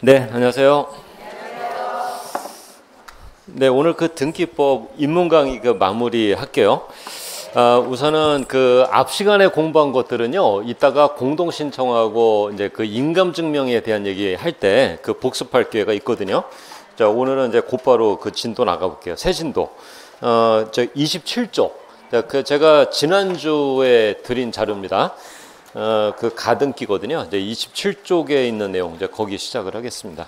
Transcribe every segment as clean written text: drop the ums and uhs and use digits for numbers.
네, 안녕하세요. 네, 오늘 그 등기법 입문 강의 마무리 할게요. 우선은 그 앞 시간에 공부한 것들은요, 이따가 공동 신청하고 이제 그 인감 증명에 대한 얘기 할 때 그 복습할 기회가 있거든요. 자, 오늘은 이제 곧바로 그 진도 나가볼게요. 새 진도. 저 27조. 자, 그 제가 지난주에 드린 자료입니다. 그 가등기거든요. 이제 27쪽에 있는 내용, 이제 거기 시작을 하겠습니다.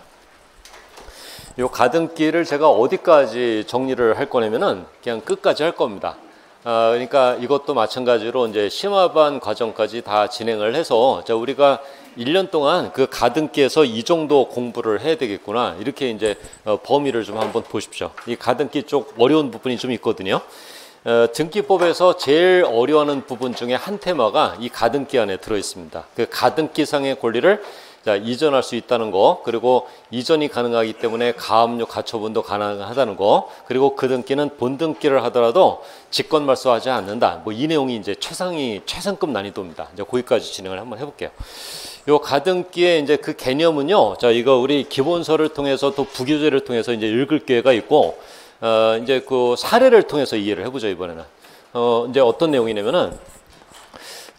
요 가등기를 제가 어디까지 정리를 할 거냐면은 그냥 끝까지 할 겁니다. 그러니까 이것도 마찬가지로 이제 심화반 과정까지 다 진행을 해서 자, 우리가 1년 동안 그 가등기에서 이 정도 공부를 해야 되겠구나. 이렇게 이제 범위를 좀 한번 보십시오. 이 가등기 쪽 어려운 부분이 좀 있거든요. 등기법에서 제일 어려워하는 부분 중에 한 테마가 이 가등기 안에 들어 있습니다. 그 가등기상의 권리를 자, 이전할 수 있다는 거, 그리고 이전이 가능하기 때문에 가압류 가처분도 가능하다는 거, 그리고 그 등기는 본등기를 하더라도 직권말소하지 않는다. 뭐 이 내용이 이제 최상급 난이도입니다. 이제 거기까지 진행을 한번 해볼게요. 요 가등기의 이제 그 개념은요, 자, 이거 우리 기본서를 통해서 또 부교재를 통해서 이제 읽을 기회가 있고, 이제 그 사례를 통해서 이해를 해보죠, 이번에는. 이제 어떤 내용이냐면은,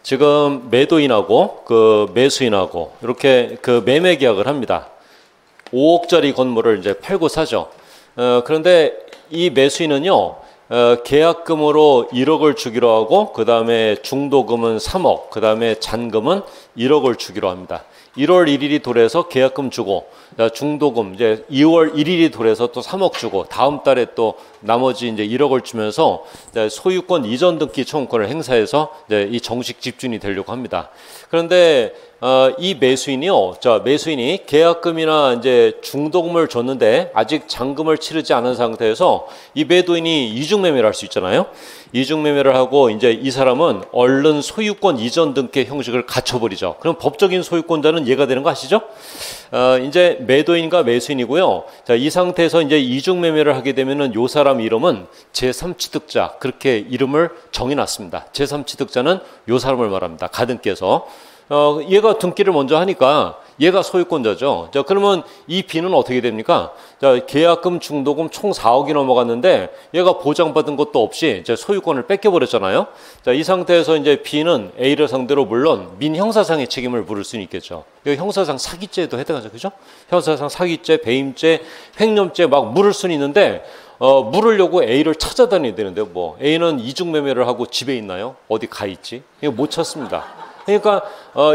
지금 매도인하고 그 매수인하고 이렇게 그 매매 계약을 합니다. 5억짜리 건물을 이제 팔고 사죠. 그런데 이 매수인은요, 계약금으로 1억을 주기로 하고, 그 다음에 중도금은 3억, 그 다음에 잔금은 1억을 주기로 합니다. 1월 1일이 도래해서 계약금 주고, 중도금 이제 2월 1일이 도래해서 또 3억 주고, 다음 달에 또 나머지 이제 1억을 주면서 소유권 이전 등기 청구권을 행사해서 이제 이 정식 집주인이 되려고 합니다. 그런데 이 매수인이요, 자, 매수인이 계약금이나 이제 중도금을 줬는데 아직 잔금을 치르지 않은 상태에서 이 매도인이 이중매매를 할 수 있잖아요. 이중매매를 하고 이제 이 사람은 얼른 소유권 이전 등기 형식을 갖춰버리죠. 그럼 법적인 소유권자는 얘가 되는 거 아시죠? 이제 매도인과 매수인이고요. 자, 이 상태에서 이제 이중매매를 하게 되면은 요 사람 이름은 제3취득자, 그렇게 이름을 정해놨습니다. 제3취득자는 요 사람을 말합니다. 가등기에서. 얘가 등기를 먼저 하니까 얘가 소유권자죠. 자, 그러면 이 B는 어떻게 됩니까? 자, 계약금, 중도금 총 4억이 넘어갔는데 얘가 보장받은 것도 없이 이제 소유권을 뺏겨버렸잖아요. 자, 이 상태에서 이제 B는 A를 상대로 물론 민형사상의 책임을 물을 수는 있겠죠. 여기 형사상 사기죄도 해당하죠. 그죠? 형사상 사기죄, 배임죄, 횡령죄 막 물을 수는 있는데 물으려고 A를 찾아다녀야 되는데 뭐 A는 이중매매를 하고 집에 있나요? 어디 가 있지? 이거 못 찾습니다. 그러니까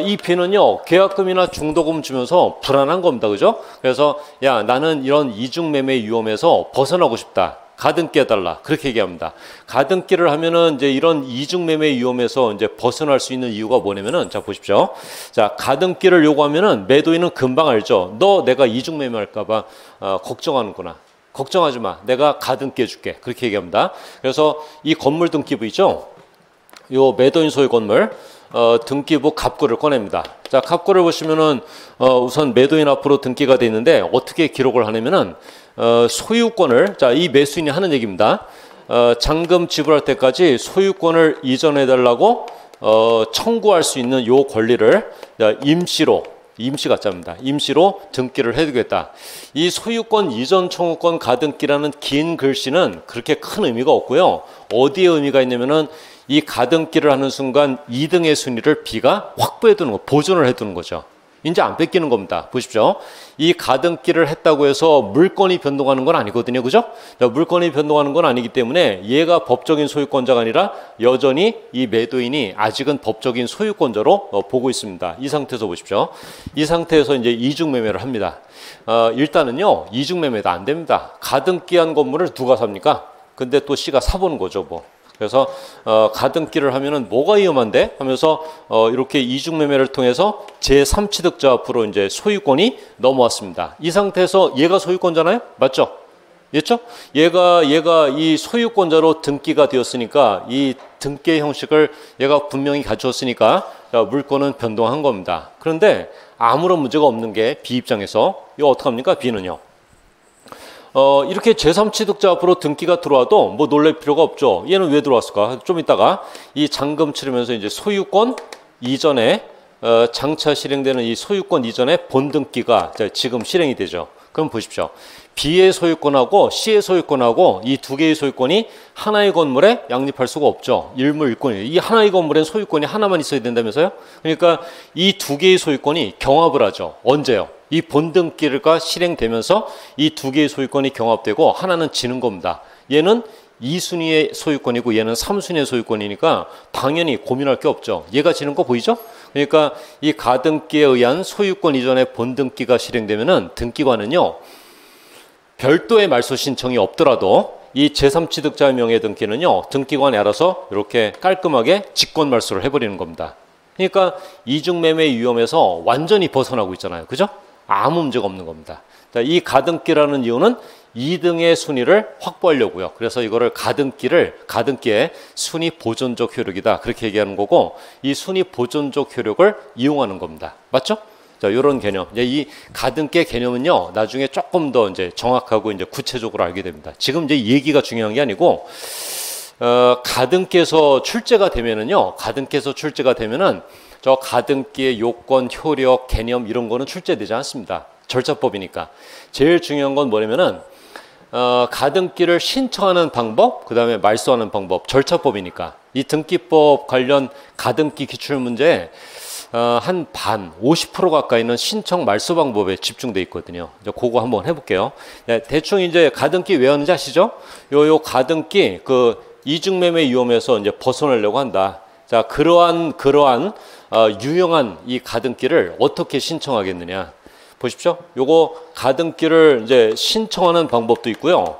이 B는요, 계약금이나 중도금 주면서 불안한 겁니다. 그죠? 그래서 야, 나는 이런 이중매매 위험에서 벗어나고 싶다. 가등기 해달라. 그렇게 얘기합니다. 가등기를 하면은 이제 이런 이중매매 위험에서 이제 벗어날 수 있는 이유가 뭐냐면은, 자, 보십시오. 자, 가등기를 요구하면은 매도인은 금방 알죠. 너 내가 이중매매 할까봐 걱정하는구나. 걱정하지 마. 내가 가등기 해줄게. 그렇게 얘기합니다. 그래서 이 건물 등기부 있죠? 요 매도인 소유 건물 등기부 갑구를 꺼냅니다. 자, 갑구를 보시면은 우선 매도인 앞으로 등기가 돼 있는데 어떻게 기록을 하냐면은 소유권을, 자, 이 매수인이 하는 얘기입니다. 잔금 지불할 때까지 소유권을 이전해 달라고 청구할 수 있는 요 권리를 임시로, 임시 가짜입니다. 임시로 등기를 해두겠다. 이 소유권 이전 청구권 가등기라는 긴 글씨는 그렇게 큰 의미가 없고요. 어디에 의미가 있냐면은 이 가등기를 하는 순간 2등의 순위를 B가 확보해 두는 거, 보존을 해 두는 거죠. 이제 안 뺏기는 겁니다. 보십시오. 이 가등기를 했다고 해서 물건이 변동하는 건 아니거든요. 그죠? 물건이 변동하는 건 아니기 때문에 얘가 법적인 소유권자가 아니라 여전히 이 매도인이 아직은 법적인 소유권자로 보고 있습니다. 이 상태에서 보십시오. 이 상태에서 이제 이중매매를 합니다. 일단은요, 이중매매도 안 됩니다. 가등기한 건물을 누가 삽니까? 근데 또 C가 사보는 거죠, 뭐. 그래서 가등기를 하면은 뭐가 위험한데 하면서 이렇게 이중매매를 통해서 제3취득자 앞으로 이제 소유권이 넘어왔습니다. 이 상태에서 얘가 소유권자나요? 맞죠? 맞죠? 얘가 이 소유권자로 등기가 되었으니까 이 등기 형식을 얘가 분명히 갖추었으니까 물건은 변동한 겁니다. 그런데 아무런 문제가 없는 게 B 입장에서 이거 어떡합니까? B는요. 이렇게 제3취득자 앞으로 등기가 들어와도 뭐 놀랄 필요가 없죠. 얘는 왜 들어왔을까? 좀 이따가 이 잔금 치르면서 이제 소유권 이전에 장차 실행되는 이 소유권 이전의 본등기가 지금 실행이 되죠. 그럼 보십시오. B의 소유권하고 C의 소유권하고 이 두 개의 소유권이 하나의 건물에 양립할 수가 없죠. 일물일권이에요. 이 하나의 건물엔 소유권이 하나만 있어야 된다면서요? 그러니까 이 두 개의 소유권이 경합을 하죠. 언제요? 이 본등기가 실행되면서 이 두 개의 소유권이 경합되고 하나는 지는 겁니다. 얘는 2순위의 소유권이고 얘는 3순위의 소유권이니까 당연히 고민할 게 없죠. 얘가 지는 거 보이죠? 그러니까 이 가등기에 의한 소유권 이전의 본등기가 실행되면은 등기관은요, 별도의 말소 신청이 없더라도 이 제3취득자의 명의 등기는요, 등기관이 알아서 이렇게 깔끔하게 직권 말소를 해버리는 겁니다. 그러니까 이중매매 위험에서 완전히 벗어나고 있잖아요. 그죠? 아무 문제가 없는 겁니다. 자, 이 가등기라는 이유는 2등의 순위를 확보하려고요. 그래서 이거를 가등기의 순위 보존적 효력이다. 그렇게 얘기하는 거고, 이 순위 보존적 효력을 이용하는 겁니다. 맞죠? 자, 이런 개념. 이 가등기 개념은요, 나중에 조금 더 이제 정확하고 이제 구체적으로 알게 됩니다. 지금 이제 얘기가 중요한 게 아니고, 가등기에서 출제가 되면은요, 저 가등기의 요건, 효력, 개념 이런 거는 출제되지 않습니다. 절차법이니까. 제일 중요한 건 뭐냐면은, 가등기를 신청하는 방법, 그 다음에 말소하는 방법, 절차법이니까. 이 등기법 관련 가등기 기출문제에 한 반, 50% 가까이는 신청 말소 방법에 집중돼 있거든요. 이제 그거 한번 해볼게요. 네, 대충 이제 가등기 왜 하는지 아시죠? 요 가등기 그 이중매매 위험에서 이제 벗어나려고 한다. 자, 그러한 유용한 이 가등기를 어떻게 신청하겠느냐? 보십시오. 요거 가등기를 이제 신청하는 방법도 있고요.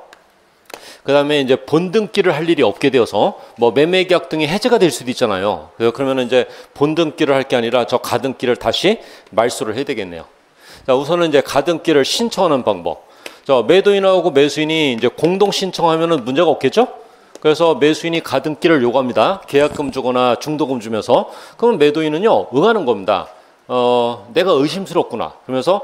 그 다음에 이제 본등기를 할 일이 없게 되어서 뭐 매매계약 등이 해제가 될 수도 있잖아요. 그러면 이제 본등기를 할 게 아니라 저 가등기를 다시 말소를 해야 되겠네요. 자, 우선은 이제 가등기를 신청하는 방법. 자, 매도인하고 매수인이 이제 공동 신청하면은 문제가 없겠죠? 그래서 매수인이 가등기를 요구합니다. 계약금 주거나 중도금 주면서. 그러면 매도인은요, 응하는 겁니다. 내가 의심스럽구나. 그러면서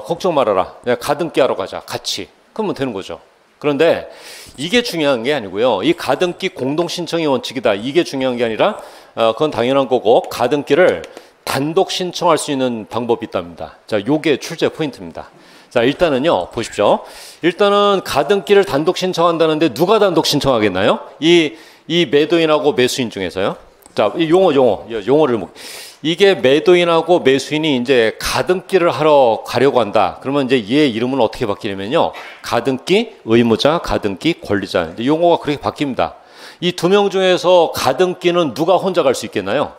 걱정 말아라. 내가 가등기 하러 가자. 같이. 그러면 되는 거죠. 그런데 이게 중요한 게 아니고요. 이 가등기 공동 신청이 원칙이다. 이게 중요한 게 아니라 그건 당연한 거고, 가등기를 단독 신청할 수 있는 방법이 있답니다. 자, 요게 출제 포인트입니다. 자, 일단은요, 보십시오. 일단은 가등기를 단독 신청한다는데 누가 단독 신청하겠나요? 이 매도인하고 매수인 중에서요. 자, 이 용어를 이게 매도인하고 매수인이 이제 가등기를 하러 가려고 한다. 그러면 이제 얘 이름은 어떻게 바뀌냐면요. 가등기 의무자, 가등기 권리자. 이제 용어가 그렇게 바뀝니다. 이 두 명 중에서 가등기는 누가 혼자 갈 수 있겠나요?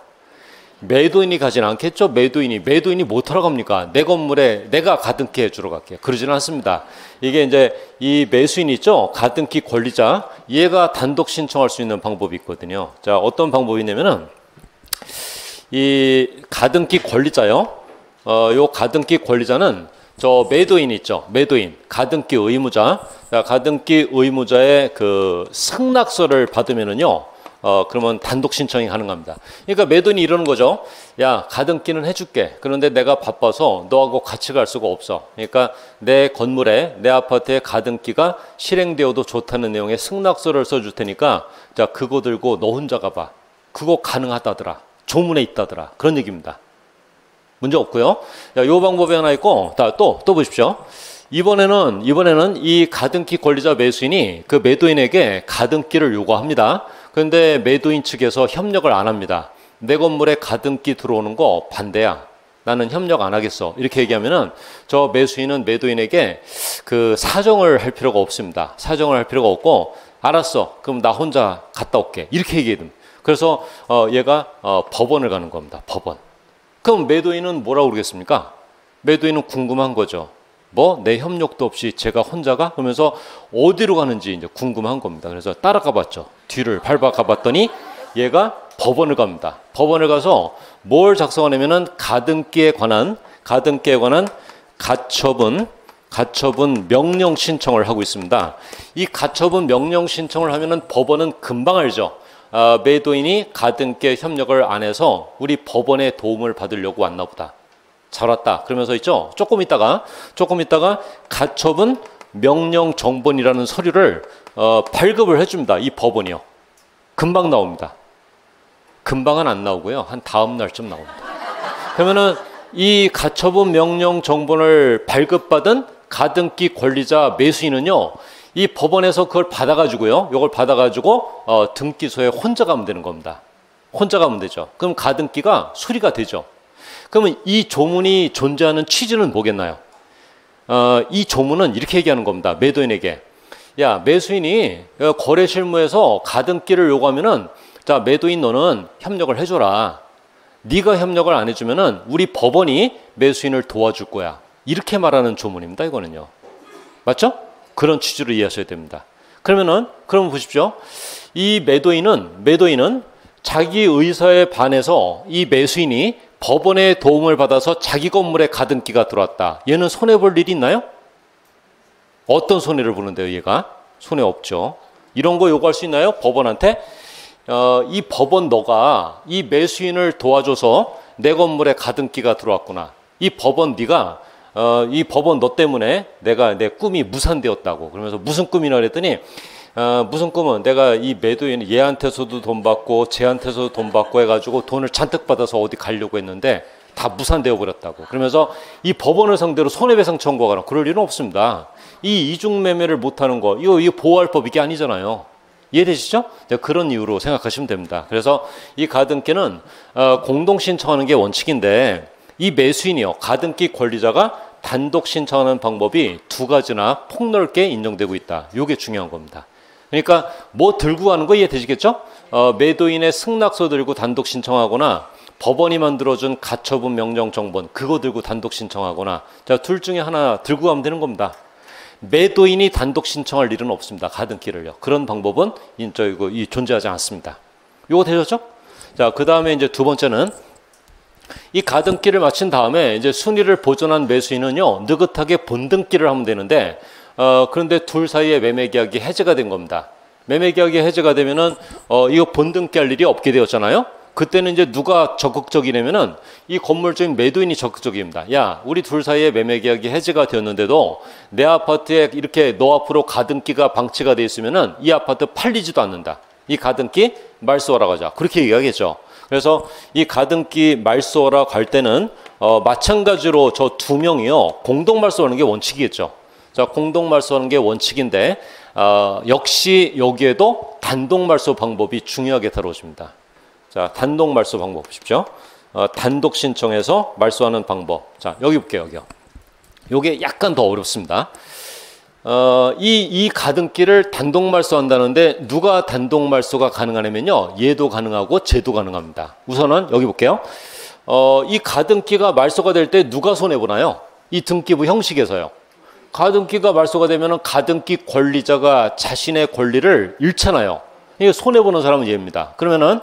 매도인이 가지는 않겠죠. 매도인이 못 하러 갑니까? 내 건물에 내가 가등기 해주러 갈게요. 그러지는 않습니다. 이게 이제 이 매수인 있죠. 가등기 권리자. 얘가 단독 신청할 수 있는 방법이 있거든요. 자, 어떤 방법이냐면은 이 가등기 권리자요. 요 가등기 권리자는 저 매도인 있죠. 매도인, 가등기 의무자. 자, 가등기 의무자의 그 승낙서를 받으면은요. 그러면 단독 신청이 가능합니다. 그러니까 매도인이 이러는 거죠. 야, 가등기는 해줄게. 그런데 내가 바빠서 너하고 같이 갈 수가 없어. 그러니까 내 건물에, 내 아파트에 가등기가 실행되어도 좋다는 내용의 승낙서를 써줄 테니까 자, 그거 들고 너 혼자 가봐. 그거 가능하다더라. 조문에 있다더라. 그런 얘기입니다. 문제 없고요. 자, 요 방법이 하나 있고, 또 보십시오. 이번에는 이 가등기 권리자 매수인이 그 매도인에게 가등기를 요구합니다. 그런데 매도인 측에서 협력을 안 합니다. 내 건물에 가등기 들어오는 거 반대야. 나는 협력 안 하겠어. 이렇게 얘기하면은 저 매수인은 매도인에게 그 사정을 할 필요가 없습니다. 사정을 할 필요가 없고, 알았어. 그럼 나 혼자 갔다 올게. 이렇게 얘기해야 됩니다. 그래서 얘가 법원을 가는 겁니다. 법원. 그럼 매도인은 뭐라고 그러겠습니까? 매도인은 궁금한 거죠. 뭐 내 협력도 없이 제가 혼자가? 그러면서 어디로 가는지 이제 궁금한 겁니다. 그래서 따라가 봤죠. 뒤를 밟아가 봤더니 얘가 법원을 갑니다. 법원을 가서 뭘 작성하냐면은 가등기에 관한 가처분 명령 신청을 하고 있습니다. 이 가처분 명령 신청을 하면은 법원은 금방 알죠. 매도인이 가등기에 협력을 안 해서 우리 법원의 도움을 받으려고 왔나 보다. 잘 왔다. 그러면서 있죠. 조금 있다가 가처분 명령 정본이라는 서류를 발급을 해줍니다. 이 법원이요. 금방 나옵니다. 금방은 안 나오고요. 한 다음 날쯤 나옵니다. 그러면은 이 가처분 명령 정본을 발급받은 가등기 권리자 매수인은요, 이 법원에서 그걸 받아가지고요, 요걸 받아가지고 등기소에 혼자 가면 되는 겁니다. 혼자 가면 되죠. 그럼 가등기가 수리가 되죠. 그러면 이 조문이 존재하는 취지는 뭐겠나요? 이 조문은 이렇게 얘기하는 겁니다. 매도인에게. 야, 매수인이 거래 실무에서 가등기를 요구하면은, 자, 매도인 너는 협력을 해줘라. 네가 협력을 안 해주면은 우리 법원이 매수인을 도와줄 거야. 이렇게 말하는 조문입니다. 이거는요. 맞죠? 그런 취지로 이해하셔야 됩니다. 그러면 보십시오. 이 매도인은 자기 의사에 반해서 이 매수인이 법원의 도움을 받아서 자기 건물에 가등기가 들어왔다. 얘는 손해볼 일이 있나요? 어떤 손해를 보는데요, 얘가? 손해 없죠. 이런 거 요구할 수 있나요? 법원한테? 이 법원 너가 이 매수인을 도와줘서 내 건물에 가등기가 들어왔구나. 이 법원 네가 이 법원 너 때문에 내 꿈이 무산되었다고. 그러면서 무슨 꿈이나 그랬더니 무슨 꿈은 내가 이 매도인 얘한테서도 돈 받고 쟤한테서도 돈 받고 해가지고 돈을 잔뜩 받아서 어디 가려고 했는데 다 무산되어 버렸다고. 그러면서 이 법원을 상대로 손해배상 청구하거나 그럴 일은 없습니다. 이 이중매매를 못하는 거 이거 보호할 법 이게 아니잖아요. 이해되시죠? 그런 이유로 생각하시면 됩니다. 그래서 이 가등기는 공동 신청하는 게 원칙인데 이 매수인이요, 가등기 권리자가 단독 신청하는 방법이 두 가지나 폭넓게 인정되고 있다. 이게 중요한 겁니다. 그러니까 뭐 들고 가는 거 이해되시겠죠? 매도인의 승낙서 들고 단독 신청하거나 법원이 만들어준 가처분 명령 정본 그거 들고 단독 신청하거나, 자, 둘 중에 하나 들고 가면 되는 겁니다. 매도인이 단독 신청할 일은 없습니다. 가등기를요. 그런 방법은 존재하지 않습니다. 요거 되셨죠? 자, 그 다음에 이제 두 번째는 이 가등기를 마친 다음에 이제 순위를 보존한 매수인은요, 느긋하게 본등기를 하면 되는데, 그런데 둘 사이에 매매계약이 해제가 된 겁니다. 매매계약이 해제가 되면은, 이거 본등기 할 일이 없게 되었잖아요? 그때는 이제 누가 적극적이냐면은 이 건물주인 매도인이 적극적입니다. 야, 우리 둘 사이에 매매계약이 해제가 되었는데도 내 아파트에 이렇게 너 앞으로 가등기가 방치가 돼 있으면은 이 아파트 팔리지도 않는다. 이 가등기 말소하러 가자. 그렇게 얘기하겠죠. 그래서 이 가등기 말소하러 갈 때는 마찬가지로 저 두 명이요, 공동 말소하는 게 원칙이겠죠. 자, 공동 말소하는 게 원칙인데 역시 여기에도 단독 말소 방법이 중요하게 다뤄집니다. 자, 단독 말소 방법 보십시오. 단독 신청해서 말소하는 방법. 자, 여기 볼게요, 여기요. 요게 약간 더 어렵습니다. 이 가등기를 단독 말소한다는데 누가 단독 말소가 가능하냐면요, 얘도 가능하고 쟤도 가능합니다. 우선은 여기 볼게요. 이 가등기가 말소가 될 때 누가 손해보나요? 이 등기부 형식에서요. 가등기가 말소가 되면은 가등기 권리자가 자신의 권리를 잃잖아요. 이게 손해보는 사람은 얘입니다. 그러면은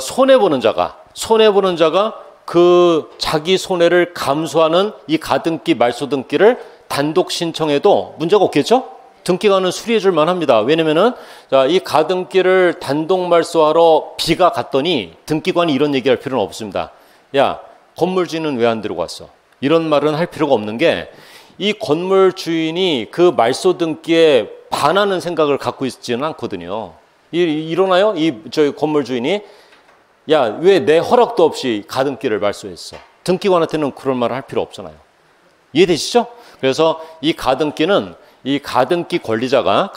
손해보는 자가 그 자기 손해를 감수하는 이 가등기 말소 등기를 단독 신청해도 문제가 없겠죠? 등기관은 수리해 줄 만합니다. 왜냐면은 자, 이 가등기를 단독 말소하러 B가 갔더니 등기관이 이런 얘기할 필요는 없습니다. 야, 건물주인은 왜 안 들고 왔어? 이런 말은 할 필요가 없는 게, 이 건물 주인이 그 말소 등기에 반하는 생각을 갖고 있지는 않거든요. 일어나요? 저희 건물 주인이 야, 왜 내 허락도 없이 가등기를 말소했어? 등기관한테는 그런 말을 할 필요 없잖아요. 이해되시죠? 그래서 이 가등기는 이 가등기 권리자가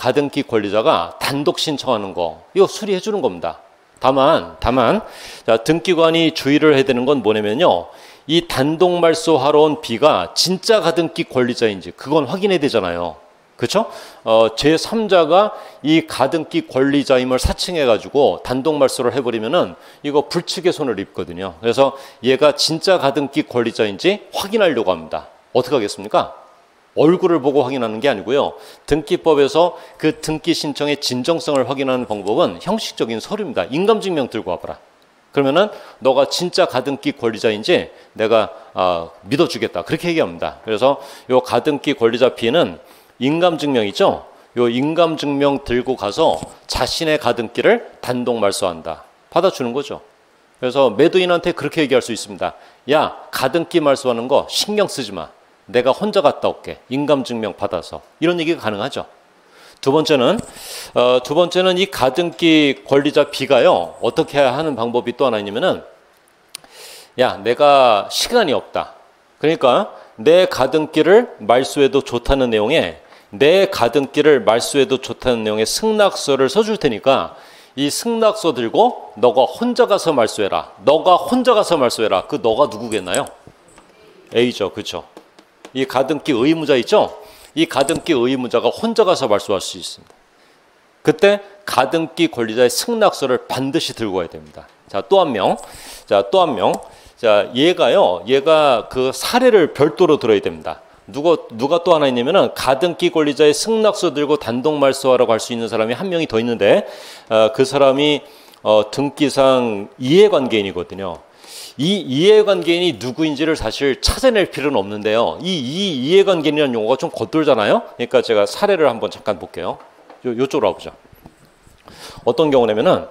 단독 신청하는 거 이거 수리해 주는 겁니다. 다만 자, 등기관이 주의를 해야 되는 건 뭐냐면요, 이 단독 말소하러 온 B가 진짜 가등기 권리자인지 그건 확인해야 되잖아요. 그렇죠? 제3자가 이 가등기 권리자임을 사칭해가지고 단독 말소를 해버리면은 이거 불측의 손을 입거든요. 그래서 얘가 진짜 가등기 권리자인지 확인하려고 합니다. 어떻게 하겠습니까? 얼굴을 보고 확인하는 게 아니고요, 등기법에서 그 등기 신청의 진정성을 확인하는 방법은 형식적인 서류입니다. 인감증명 들고 와봐라. 그러면은 너가 진짜 가등기 권리자인지 내가 믿어주겠다. 그렇게 얘기합니다. 그래서 요 가등기 권리자 B는 인감증명이죠. 요 인감증명 들고 가서 자신의 가등기를 단독 말소한다. 받아주는 거죠. 그래서 매도인한테 그렇게 얘기할 수 있습니다. 야, 가등기 말소하는 거 신경 쓰지 마. 내가 혼자 갔다 올게. 인감증명 받아서. 이런 얘기가 가능하죠. 두 번째는 이 가등기 권리자 B가요, 어떻게 하는 방법이 또 하나 있냐면은, 야, 내가 시간이 없다. 그러니까 내 가등기를 말소해도 좋다는 내용에 내 가등기를 말소해도 좋다는 내용의 승낙서를 써줄 테니까 이 승낙서 들고 너가 혼자 가서 말소해라. 너가 혼자 가서 말소해라. 그 너가 누구겠나요? A죠. 그렇죠? 이 가등기 의무자 있죠? 이 가등기 의무자가 혼자 가서 말소할 수 있습니다. 그때 가등기 권리자의 승낙서를 반드시 들고 와야 됩니다. 자, 또 한 명. 자, 또 한 명. 자, 얘가 그 사례를 별도로 들어야 됩니다. 누가 또 하나 있냐면은 가등기 권리자의 승낙서 들고 단독 말소하러 갈 수 있는 사람이 한 명이 더 있는데 그 사람이 등기상 이해관계인이거든요. 이 이해관계인이 누구인지를 사실 찾아낼 필요는 없는데요. 이 이해관계인이라는 용어가 좀 겉돌잖아요. 그러니까 제가 사례를 한번 잠깐 볼게요. 요쪽으로 와보죠. 어떤 경우냐면은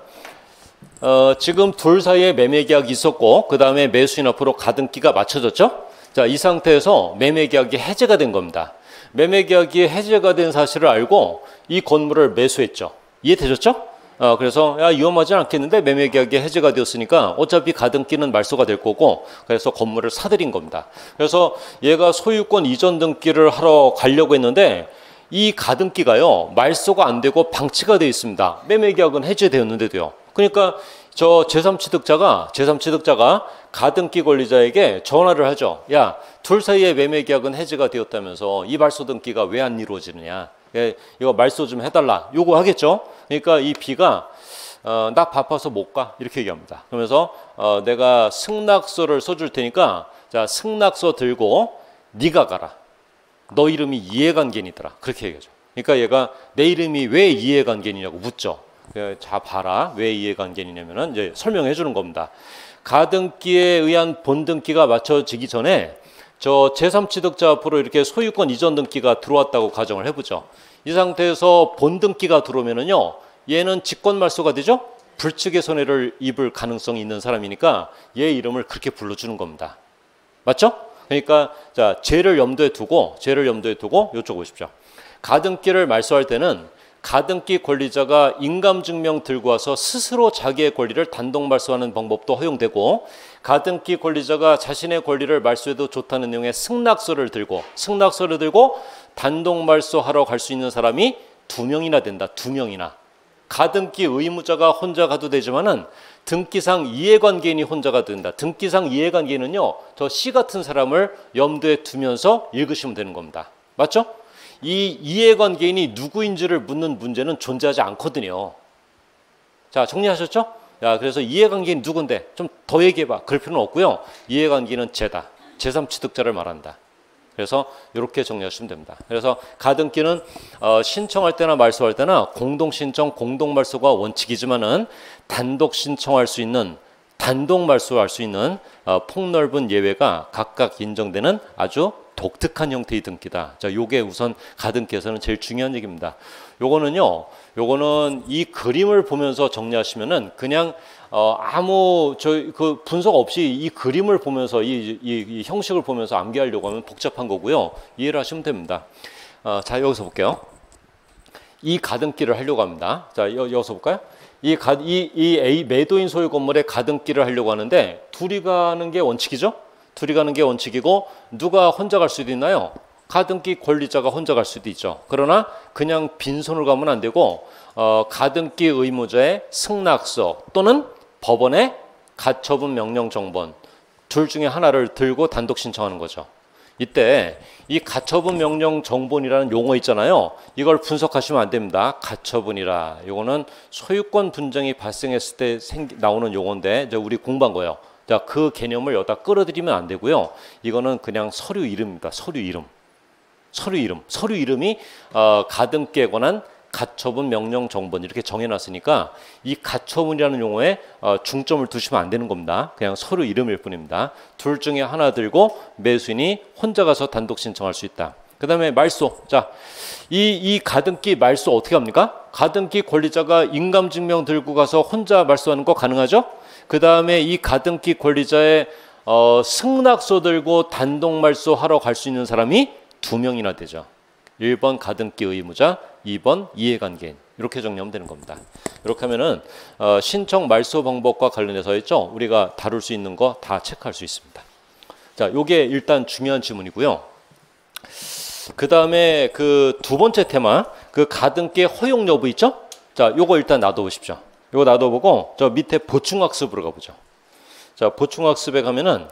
지금 둘 사이에 매매 계약이 있었고 그 다음에 매수인 앞으로 가등기가 맞춰졌죠. 자, 이 상태에서 매매 계약이 해제가 된 겁니다. 매매 계약이 해제가 된 사실을 알고 이 건물을 매수했죠. 이해되셨죠? 그래서 야, 위험하지 않겠는데 매매 계약이 해제가 되었으니까 어차피 가등기는 말소가 될 거고 그래서 건물을 사들인 겁니다. 그래서 얘가 소유권 이전 등기를 하러 가려고 했는데 이 가등기가요 말소가 안 되고 방치가 되어 있습니다. 매매 계약은 해제되었는데도요. 그러니까 저 제3취득자가 가등기 권리자에게 전화를 하죠. 야, 둘 사이에 매매 계약은 해제가 되었다면서 이 말소 등기가 왜 안 이루어지느냐. 이거 말소 좀 해달라. 요구하겠죠. 그러니까 이 B가 나 바빠서 못 가. 이렇게 얘기합니다. 그러면서 내가 승낙서를 써줄 테니까 자, 승낙서 들고 네가 가라. 너 이름이 이해관계인이더라. 그렇게 얘기하죠. 그러니까 얘가 내 이름이 왜 이해관계인이냐고 묻죠. 자, 봐라. 왜 이해관계인이냐면은 이제 설명해 주는 겁니다. 가등기에 의한 본등기가 맞춰지기 전에 저 제3취득자 앞으로 이렇게 소유권 이전 등기가 들어왔다고 가정을 해보죠. 이 상태에서 본등기가 들어오면은요, 얘는 직권말소가 되죠? 불측의 손해를 입을 가능성이 있는 사람이니까 얘 이름을 그렇게 불러주는 겁니다. 맞죠? 그러니까 자, 죄를 염두에 두고 이쪽 보십시오. 가등기를 말소할 때는 가등기 권리자가 인감증명 들고 와서 스스로 자기의 권리를 단독 말소하는 방법도 허용되고 가등기 권리자가 자신의 권리를 말소해도 좋다는 내용의 승낙서를 들고 단독 말소하러 갈 수 있는 사람이 2명이나 된다. 2명이나. 가등기 의무자가 혼자 가도 되지만은 등기상 이해관계인이 혼자 가도 된다. 등기상 이해관계인은요. 저 C 같은 사람을 염두에 두면서 읽으시면 되는 겁니다. 맞죠? 이 이해관계인이 누구인지를 묻는 문제는 존재하지 않거든요. 자, 정리하셨죠? 야, 그래서 이해관계인 누군데? 좀 더 얘기해봐. 그럴 필요는 없고요. 이해관계인은 쟤다. 제3취득자를 말한다. 그래서 이렇게 정리하시면 됩니다. 그래서 가등기는 신청할 때나 말소할 때나 공동신청, 공동말소가 원칙이지만은 단독 신청할 수 있는 단독 말소할 수 있는 폭넓은 예외가 각각 인정되는 아주 독특한 형태의 등기다. 자, 요게 우선 가등기에서는 제일 중요한 얘기입니다. 요거는 이 그림을 보면서 정리하시면은 그냥 아무 그 분석 없이 이 그림을 보면서 이 형식을 보면서 암기하려고 하면 복잡한 거고요. 이해를 하시면 됩니다. 자, 여기서 볼게요. 이 가등기를 하려고 합니다. 자, 여기서 볼까요? 이 A 매도인 소유 건물에 가등기를 하려고 하는데 둘이 가는 게 원칙이죠? 둘이 가는 게 원칙이고 누가 혼자 갈 수도 있나요? 가등기 권리자가 혼자 갈 수도 있죠. 그러나 그냥 빈손으로 가면 안 되고 가등기 의무자의 승낙서 또는 법원의 가처분 명령 정본 둘 중에 하나를 들고 단독 신청하는 거죠. 이때 이 가처분 명령 정본이라는 용어 있잖아요. 이걸 분석하시면 안 됩니다. 가처분이라 요거는 소유권 분쟁이 발생했을 때 나오는 용어인데 이제 우리 공부한 거예요. 자, 그 개념을 여기다 끌어들이면 안 되고요. 이거는 그냥 서류 이름입니다. 서류 이름이 가등기에 관한 가처분 명령 정본 이렇게 정해놨으니까 이 가처분이라는 용어에 중점을 두시면 안 되는 겁니다. 그냥 서류 이름일 뿐입니다. 둘 중에 하나 들고 매수인이 혼자 가서 단독 신청할 수 있다. 그 다음에 말소. 자, 이 가등기 말소 어떻게 합니까? 가등기 권리자가 인감증명 들고 가서 혼자 말소하는 거 가능하죠? 그 다음에 이 가등기 권리자의 승낙서 들고 단독 말소하러 갈 수 있는 사람이 2명이나 되죠. 1번 가등기 의무자, 2번 이해관계인. 이렇게 정리하면 되는 겁니다. 이렇게 하면은 신청 말소 방법과 관련해서 있죠. 우리가 다룰 수 있는 거 다 체크할 수 있습니다. 자, 요게 일단 중요한 지문이고요. 그 다음에 그 두 번째 테마, 그 가등기 허용 여부 있죠? 자, 요거 일단 놔둬보십시오. 요거 놔둬보고 저 밑에 보충학습으로 가보죠. 자, 보충학습에 가면은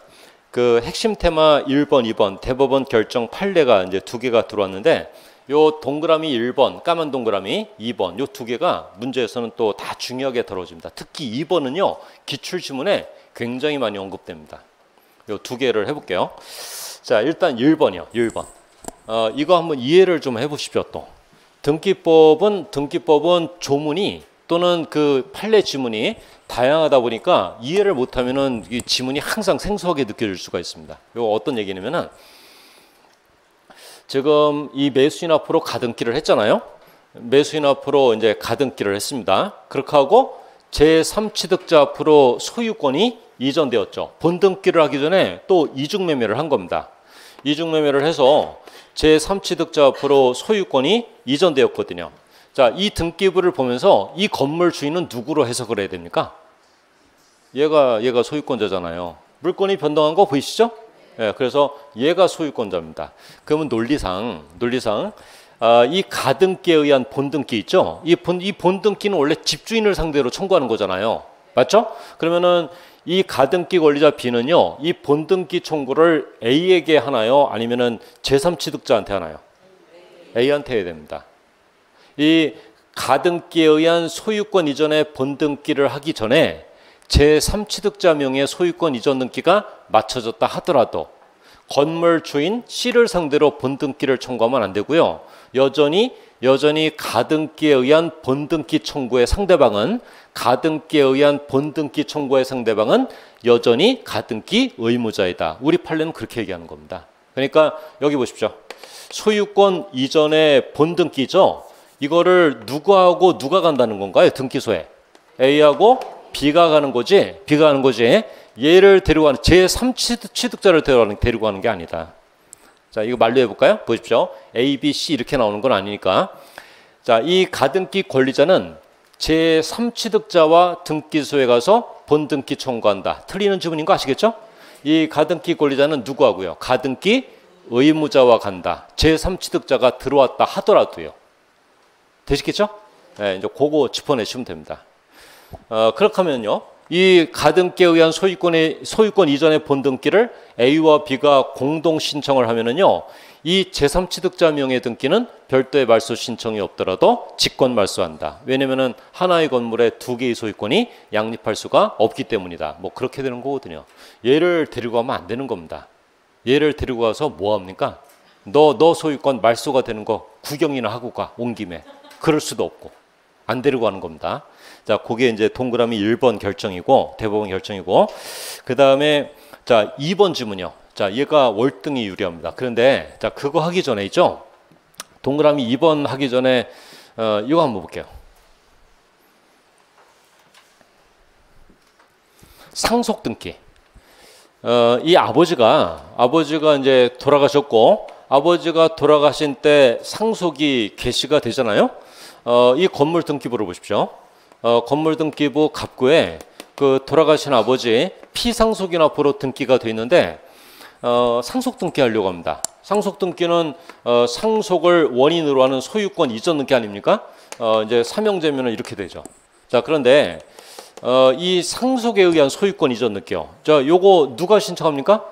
그 핵심 테마 1번, 2번 대법원 결정 판례가 이제 두 개가 들어왔는데 요 동그라미 1번, 까만 동그라미 2번 요 두 개가 문제에서는 또 다 중요하게 다뤄집니다. 특히 2번은요 기출지문에 굉장히 많이 언급됩니다. 요 두 개를 해볼게요. 자, 일단 1번이요. 1번. 이거 한번 이해를 좀 해보십시오. 또 등기법은 조문이 또는 그 판례 지문이 다양하다 보니까 이해를 못하면은 이 지문이 항상 생소하게 느껴질 수가 있습니다. 이거 어떤 얘기냐면은 지금 이 매수인 앞으로 가등기를 했잖아요. 매수인 앞으로 이제 가등기를 했습니다. 그렇게 하고 제3취득자 앞으로 소유권이 이전되었죠. 본등기를 하기 전에 또 이중매매를 한 겁니다. 이중매매를 해서 제3취득자 앞으로 소유권이 이전되었거든요. 자, 이 등기부를 보면서 이 건물 주인은 누구로 해석을 해야 됩니까? 얘가 소유권자잖아요. 물건이 변동한 거 보이시죠? 예, 그래서 얘가 소유권자입니다. 그러면 논리상 이 가등기에 의한 본등기 있죠? 이 본등기는 원래 집주인을 상대로 청구하는 거잖아요. 맞죠? 그러면은 이 가등기 권리자 B는요, 이 본등기 청구를 A에게 하나요? 아니면은 제3취득자한테 하나요? A한테 해야 됩니다. 이 가등기에 의한 소유권 이전의 본등기를 하기 전에 제3취득자 명의 소유권 이전 등기가 맞춰졌다 하더라도 건물 주인 C를 상대로 본등기를 청구하면 안 되고요. 여전히 가등기에 의한 본등기 청구의 상대방은 여전히 가등기 의무자이다. 우리 판례는 그렇게 얘기하는 겁니다. 그러니까 여기 보십시오. 소유권 이전의 본등기죠. 이거를 누구하고 누가 간다는 건가요? 등기소에 A하고 B가 가는 거지. 얘를 데리고 가는 제3취득자를 데리고 가는 게 아니다. 자, 이거 말로 해볼까요? 보십시오. A, B, C 이렇게 나오는 건 아니니까. 자, 이 가등기 권리자는 제3취득자와 등기소에 가서 본등기 청구한다. 틀리는 지문인 거 아시겠죠? 이 가등기 권리자는 누구하고요? 가등기 의무자와 간다. 제3취득자가 들어왔다 하더라도요. 되시겠죠? 네, 이제 그거 짚어내시면 됩니다. 그렇게 하면요. 이 가등기에 의한 소유권 이전의 본등기를 A와 B가 공동 신청을 하면은요. 이 제3취득자 명의 등기는 별도의 말소 신청이 없더라도 직권 말소한다. 왜냐면은 하나의 건물에 두 개의 소유권이 양립할 수가 없기 때문이다. 뭐 그렇게 되는 거거든요. 얘를 데리고 가면 안 되는 겁니다. 얘를 데리고 가서 뭐 합니까? 너 소유권 말소가 되는 거 구경이나 하고 가, 온 김에. 그럴 수도 없고. 안 데리고 가는 겁니다. 자, 그게 이제 동그라미 1번 결정이고, 대법원 결정이고, 그 다음에, 자, 2번 지문이요. 자, 얘가 월등히 유리합니다. 그런데, 자, 그거 하기 전에 있죠? 동그라미 2번 하기 전에, 이거 한번 볼게요. 상속 등기. 이 아버지가 이제 돌아가셨고, 아버지가 돌아가신 때 상속이 개시가 되잖아요? 이 건물 등기부를 보십시오. 건물 등기부 갑구에 그 돌아가신 아버지 피상속인앞으로 등기가 돼 있는데 상속 등기하려고 합니다. 상속 등기는 상속을 원인으로 하는 소유권 이전 등기 아닙니까? 이제 삼형제면은 이렇게 되죠. 자, 그런데 이 상속에 의한 소유권 이전 등기요. 자, 요거 누가 신청합니까?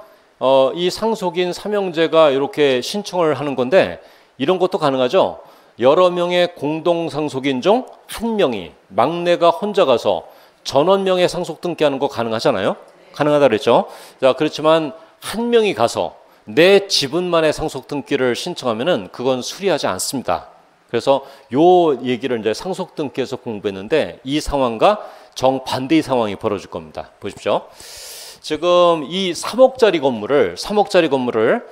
이 상속인 삼형제가 이렇게 신청을 하는 건데 이런 것도 가능하죠. 여러 명의 공동상속인 중 한 명이 막내가 혼자 가서 전원명의 상속 등기하는 거 가능하잖아요. 가능하다 그랬죠. 자, 그렇지만 한 명이 가서 내 지분만의 상속 등기를 신청하면은 그건 수리하지 않습니다. 그래서 요 얘기를 이제 상속 등기에서 공부했는데 이 상황과 정반대의 상황이 벌어질 겁니다. 보십시오. 지금 이 3억짜리 건물을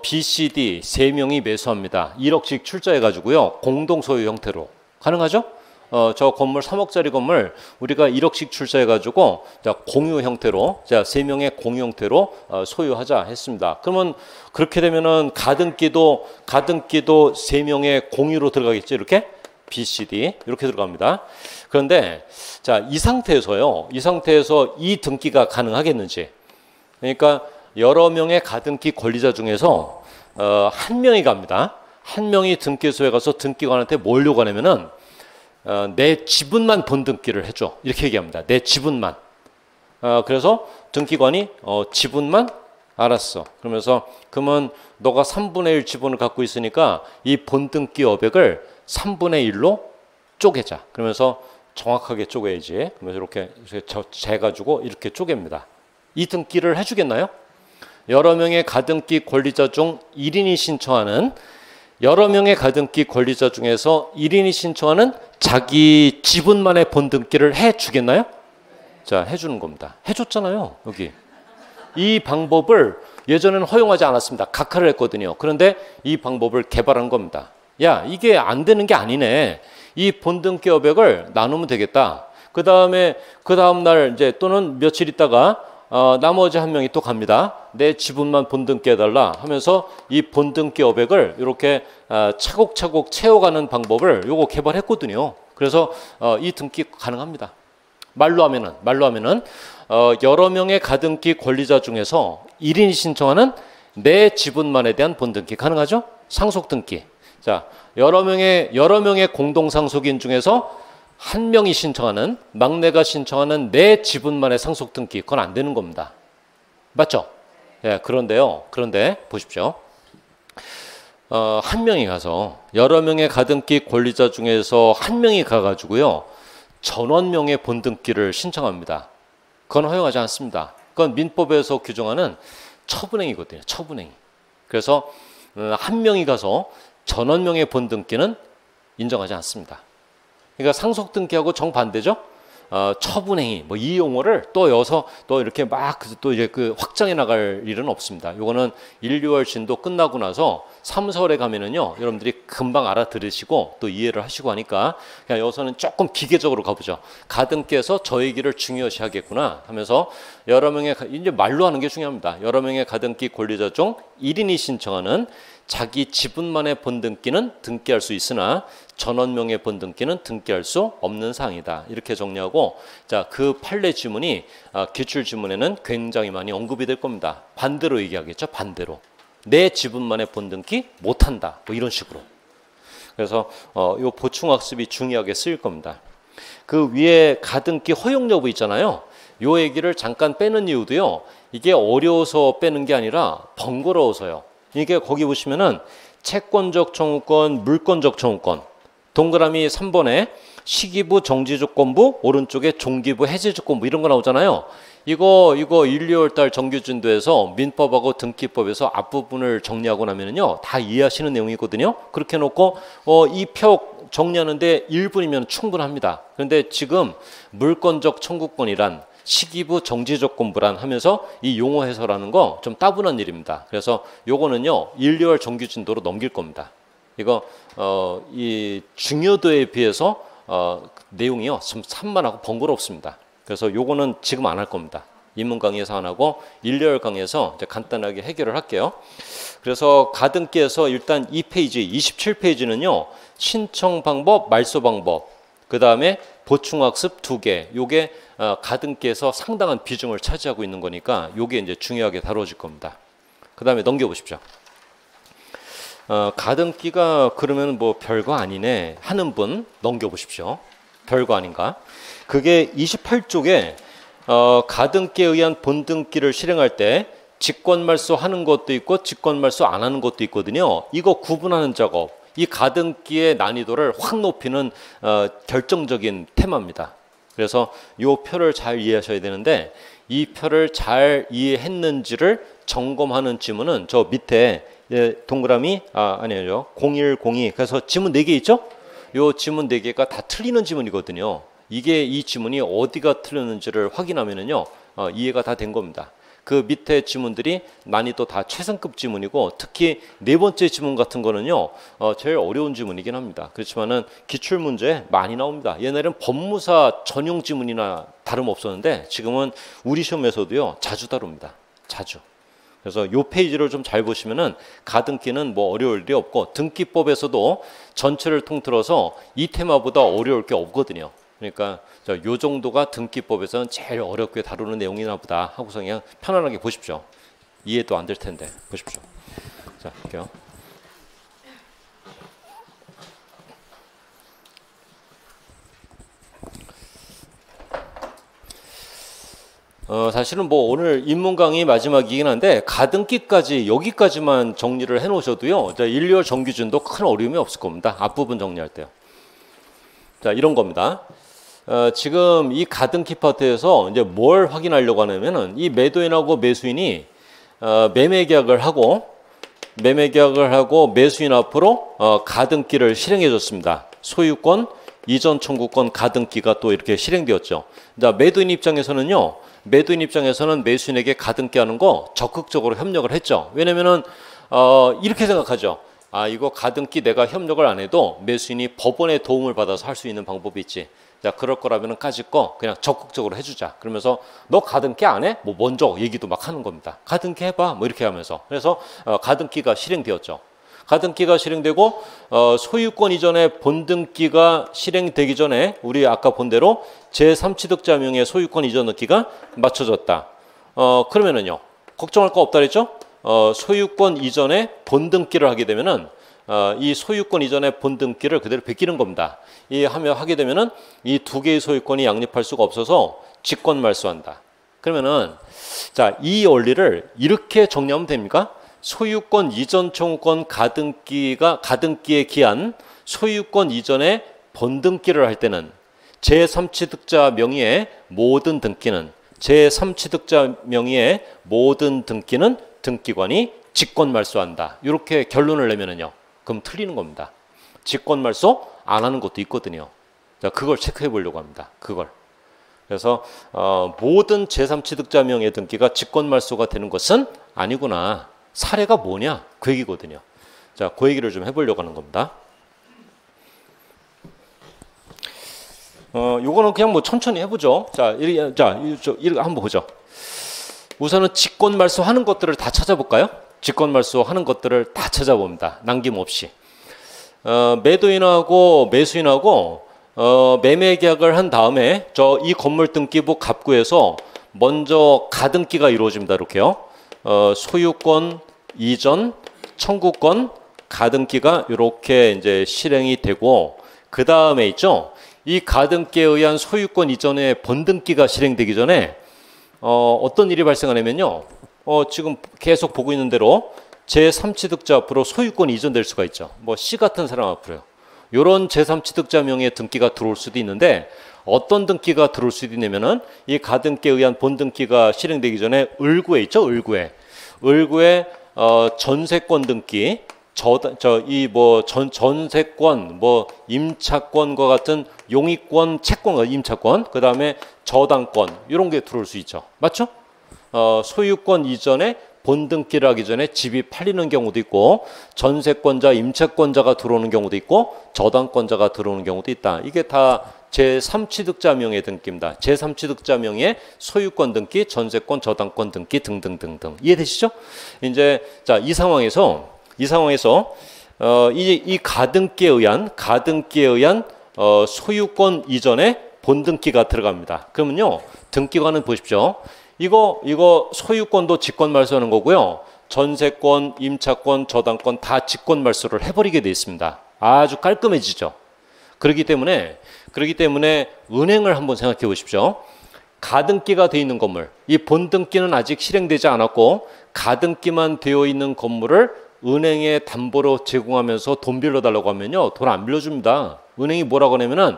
B, C, D 세 명이 매수합니다. 1억씩 출자해 가지고요. 공동 소유 형태로 가능하죠? 저 건물 3억짜리 건물 우리가 1억씩 출자해가지고 자, 공유 형태로, 자, 3명의 공유 형태로 소유하자 했습니다. 그러면 그렇게 되면은 가등기도 3명의 공유로 들어가겠죠. 이렇게 B, C, D 이렇게 들어갑니다. 그런데 자, 이 상태에서 이 등기가 가능하겠는지. 그러니까 여러 명의 가등기 권리자 중에서 한 명이 갑니다. 한 명이 등기소에 가서 등기관한테 뭘 요구하냐면은 내 지분만 본등기를 해줘. 이렇게 얘기합니다. 내 지분만. 그래서 등기관이 지분만 알았어. 그러면서 그러면 너가 3분의 1 지분을 갖고 있으니까 이 본등기 여백을 3분의 1로 쪼개자. 그러면서 정확하게 쪼개야지. 그러면서 이렇게 재가지고 이렇게 쪼갭니다. 이 등기를 해주겠나요? 여러 명의 가등기 권리자 중 1인이 신청하는 여러 명의 가등기 권리자 중에서 1인이 신청하는 자기 지분만의 본등기를 해주겠나요? 자, 해주는 겁니다. 해줬잖아요, 여기. 이 방법을 예전에는 허용하지 않았습니다. 각하를 했거든요. 그런데 이 방법을 개발한 겁니다. 야, 이게 안 되는 게 아니네. 이 본등기 여백을 나누면 되겠다. 그 다음 날 이제 또는 며칠 있다가 나머지 한 명이 또 갑니다. 내 지분만 본등기 해달라 하면서 이 본등기 여백을 이렇게 차곡차곡 채워가는 방법을 요거 개발했거든요. 그래서 이 등기 가능합니다. 말로 하면은 여러 명의 가등기 권리자 중에서 1인이 신청하는 내 지분만에 대한 본등기 가능하죠? 상속등기. 자, 여러 명의 공동상속인 중에서 한 명이 신청하는, 막내가 신청하는 내 지분만의 상속등기, 그건 안 되는 겁니다. 맞죠? 예, 그런데 보십시오. 한 명이 가서 여러 명의 가등기 권리자 중에서 한 명이 가가지고요, 전원명의 본등기를 신청합니다. 그건 허용하지 않습니다. 그건 민법에서 규정하는 처분행위거든요. 처분행위. 그래서 한 명이 가서 전원명의 본등기는 인정하지 않습니다. 그러니까 상속등기하고 정반대죠. 처분행위 뭐 이 용어를 또 여서 또 이렇게 막 또 이제 그 확장해 나갈 일은 없습니다. 요거는 1, 2월 신도 끝나고 나서 3, 4월에 가면은요, 여러분들이 금방 알아들으시고 또 이해를 하시고 하니까 그냥 여기서는 조금 기계적으로 가보죠. 가등기에서 저 얘기를 중요시 하겠구나 하면서 여러 명의 이제 말로 하는 게 중요합니다. 여러 명의 가등기 권리자 중 1인이 신청하는 자기 지분만의 본등기는 등기할 수 있으나 전원명의 본등기는 등기할 수 없는 사항이다. 이렇게 정리하고, 자, 그 판례 지문이 기출 지문에는 굉장히 많이 언급이 될 겁니다. 반대로 얘기하겠죠. 반대로. 내 지분만의 본등기 못한다. 뭐 이런 식으로. 그래서 요 보충학습이 중요하게 쓰일 겁니다. 그 위에 가등기 허용 여부 있잖아요. 요 얘기를 잠깐 빼는 이유도요, 이게 어려워서 빼는 게 아니라 번거로워서요. 이게 거기 보시면은 채권적 청구권, 물권적 청구권, 동그라미 3번에 시기부 정지조건부, 오른쪽에 종기부 해제조건부 이런 거 나오잖아요. 이거 1, 2월 달 정규진도에서 민법하고 등기법에서 앞부분을 정리하고 나면은요, 다 이해하시는 내용이거든요. 그렇게 해놓고 이 표 정리하는데 1분이면 충분합니다. 그런데 지금 물권적 청구권이란 시기부 정지조건부란 하면서 이 용어 해설하는 거 좀 따분한 일입니다. 그래서 요거는요, 1, 2월 정규진도로 넘길 겁니다. 이거 이 중요도에 비해서 내용이요 좀 산만하고 번거롭습니다. 그래서 요거는 지금 안 할 겁니다. 입문 강의에서 안 하고 1, 2월 강의에서 이제 간단하게 해결을 할게요. 그래서 가등기에서 일단 2페이지, 27페이지는요, 신청 방법, 말소 방법, 그 다음에 보충학습 2개, 요게 가등기에서 상당한 비중을 차지하고 있는 거니까 요게 이제 중요하게 다뤄질 겁니다. 그 다음에 넘겨보십시오. 가등기가 그러면 뭐 별거 아니네 하는 분 넘겨보십시오. 별거 아닌가? 그게 28쪽에 가등기에 의한 본등기를 실행할 때 직권말소 하는 것도 있고 직권말소 안 하는 것도 있거든요. 이거 구분하는 작업, 이 가등기의 난이도를 확 높이는 결정적인 테마입니다. 그래서 이 표를 잘 이해하셔야 되는데, 이 표를 잘 이해했는지를 점검하는 지문은 저 밑에 동그라미 아니에요, 0102. 그래서 지문 4개 있죠? 이 지문 4개가 다 틀리는 지문이거든요. 이게 이 지문이 어디가 틀렸는지를 확인하면은요, 이해가 다 된 겁니다. 그 밑에 지문들이 난이도 다 최상급 지문이고 특히 네 번째 지문 같은 거는요 제일 어려운 지문이긴 합니다. 그렇지만은 기출 문제 많이 나옵니다. 옛날에는 법무사 전용 지문이나 다름없었는데 지금은 우리 시험에서도요 자주 다룹니다. 자주. 그래서 이 페이지를 좀 잘 보시면은 가등기는 뭐 어려울 일이 없고 등기법에서도 전체를 통틀어서 이 테마보다 어려울 게 없거든요. 그러니까 요 정도가 등기법에서는 제일 어렵게 다루는 내용이나 보다 하고서 그냥 편안하게 보십시오. 이해도 안 될 텐데 보십시오. 자, 볼게요. 사실은 뭐 오늘 인문 강의 마지막이긴 한데 가등기까지 여기까지만 정리를 해놓으셔도요 1, 2월 정규준도 큰 어려움이 없을 겁니다. 앞부분 정리할 때요. 자, 이런 겁니다. 지금 이 가등기 파트에서 이제 뭘 확인하려고 하냐면은 이 매도인하고 매수인이 매매 계약을 하고 매수인 앞으로 가등기를 실행해 줬습니다. 소유권 이전 청구권 가등기가 또 이렇게 실행되었죠. 자, 매도인 입장에서는 매수인에게 가등기 하는 거 적극적으로 협력을 했죠. 왜냐면은 이렇게 생각하죠. 아, 이거 가등기 내가 협력을 안 해도 매수인이 법원의 도움을 받아서 할 수 있는 방법이 있지. 자, 그럴 거라면은 까짓 거 그냥 적극적으로 해주자. 그러면서 너 가등기 안 해? 뭐 먼저 얘기도 막 하는 겁니다. 가등기 해봐. 뭐 이렇게 하면서. 그래서 가등기가 실행되었죠. 가등기가 실행되고 소유권 이전에 본등기가 실행되기 전에 우리 아까 본 대로 제3취득자 명의 소유권 이전 등기가 맞춰졌다. 그러면은요 걱정할 거 없다 그랬죠? 소유권 이전에 본등기를 하게 되면은 이 소유권 이전에 본등기를 그대로 베끼는 겁니다. 하게 되면은 이 두 개의 소유권이 양립할 수가 없어서 직권 말소한다. 그러면은 자, 이 원리를 이렇게 정리하면 됩니까? 소유권 이전 청구권 가등기에 기한 소유권 이전에 본등기를 할 때는 제3취득자 명의의 모든 등기는 등기관이 직권 말소한다. 이렇게 결론을 내면은요. 그럼 틀리는 겁니다. 직권 말소 안 하는 것도 있거든요. 자, 그걸 체크해 보려고 합니다. 그걸. 그래서 모든 제3취득자 명의 등기가 직권 말소가 되는 것은 아니구나. 사례가 뭐냐? 그 얘기거든요. 자, 그 얘기를 좀 해보려고 하는 겁니다. 요거는 그냥 뭐 천천히 해보죠. 자, 이거 한번 보죠. 우선은 직권 말소하는 것들을 다 찾아볼까요? 직권 말소하는 것들을 다 찾아봅니다. 남김없이. 매도인하고 매수인하고 매매 계약을 한 다음에 이 건물 등기부 갑구에서 먼저 가등기가 이루어집니다. 이렇게요. 소유권 이전 청구권 가등기가 이렇게 이제 실행이 되고 그 다음에 있죠. 이 가등기에 의한 소유권 이전의 본등기가 실행되기 전에 어떤 일이 발생하냐면요. 지금 계속 보고 있는 대로 제3취득자 앞으로 소유권 이전될 수가 있죠. 뭐 C 같은 사람 앞으로요. 이런 제3취득자 명의 등기가 들어올 수도 있는데 어떤 등기가 들어올 수도 있냐면은 이 가등기에 의한 본등기가 실행되기 전에 을구에 있죠. 을구에 전세권 등기, 전세권, 임차권과 같은 용익권, 채권과 임차권, 그 다음에 저당권 이런 게 들어올 수 있죠. 맞죠? 소유권 이전에 본등기를 하기 전에 집이 팔리는 경우도 있고 전세권자, 임차권자가 들어오는 경우도 있고 저당권자가 들어오는 경우도 있다. 이게 다 제3취득자 명의 등기입니다. 제3취득자 명의 소유권 등기, 전세권, 저당권 등기 등등등등. 이해되시죠? 이제 자, 이 상황에서 이 가등기에 의한 소유권 이전에 본등기가 들어갑니다. 그러면요, 등기관은 보십시오. 이거 소유권도 직권 말소하는 거고요. 전세권, 임차권, 저당권 다 직권 말소를 해버리게 돼 있습니다. 아주 깔끔해지죠. 그렇기 때문에 은행을 한번 생각해 보십시오. 가등기가 되어 있는 건물, 이 본등기는 아직 실행되지 않았고 가등기만 되어 있는 건물을 은행에 담보로 제공하면서 돈 빌려달라고 하면요, 돈 안 빌려줍니다. 은행이 뭐라고 하냐면은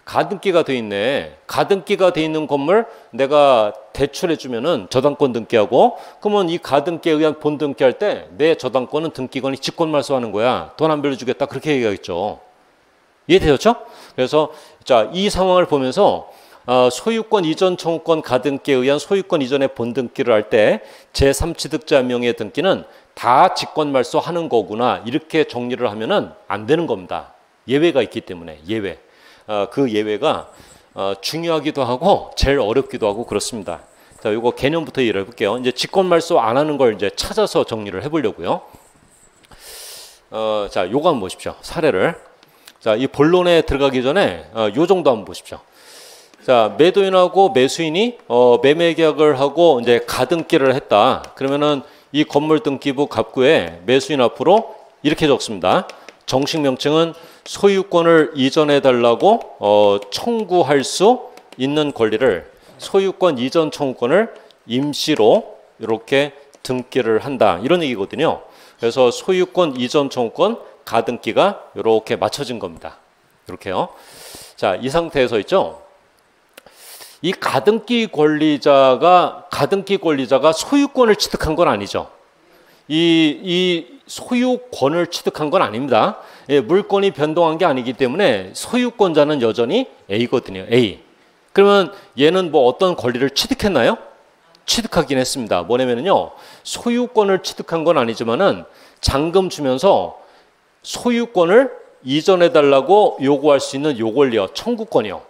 가등기가 돼 있네. 가등기가 돼 있는 건물 내가 대출해 주면은 저당권 등기하고, 그러면 이 가등기에 의한 본등기 할 때 내 저당권은 등기관이 직권 말소하는 거야. 돈 안 빌려주겠다. 그렇게 얘기하겠죠. 이해되셨죠? 그래서 자, 이 상황을 보면서 소유권 이전 청구권 가등기에 의한 소유권 이전의 본등기를 할 때 제3취득자 명의 등기는 다 직권말소하는 거구나 이렇게 정리를 하면은 안 되는 겁니다. 예외가 있기 때문에 예외. 그 예외가 중요하기도 하고 제일 어렵기도 하고 그렇습니다. 자, 이거 개념부터 이해를 해볼게요. 이제 직권말소 안 하는 걸 이제 찾아서 정리를 해보려고요. 자, 요거 한번 보십시오. 사례를. 자, 이 본론에 들어가기 전에 요 정도 한번 보십시오. 자, 매도인하고 매수인이 매매 계약을 하고 이제 가등기를 했다. 그러면은 이 건물 등기부 갑구에 매수인 앞으로 이렇게 적습니다. 정식 명칭은 소유권을 이전해 달라고 청구할 수 있는 권리를 소유권 이전 청구권을 임시로 이렇게 등기를 한다. 이런 얘기거든요. 그래서 소유권 이전 청구권 가등기가 이렇게 맞춰진 겁니다. 이렇게요. 자, 이 상태에서 있죠. 이 가등기 권리자가 소유권을 취득한 건 아니죠. 이 소유권을 취득한 건 아닙니다. 예, 물건이 변동한 게 아니기 때문에 소유권자는 여전히 A거든요. A. 그러면 얘는 뭐 어떤 권리를 취득했나요? 취득하긴 했습니다. 뭐냐면요, 소유권을 취득한 건 아니지만은 잔금 주면서 소유권을 이전해 달라고 요구할 수 있는 요 권리요, 청구권이요.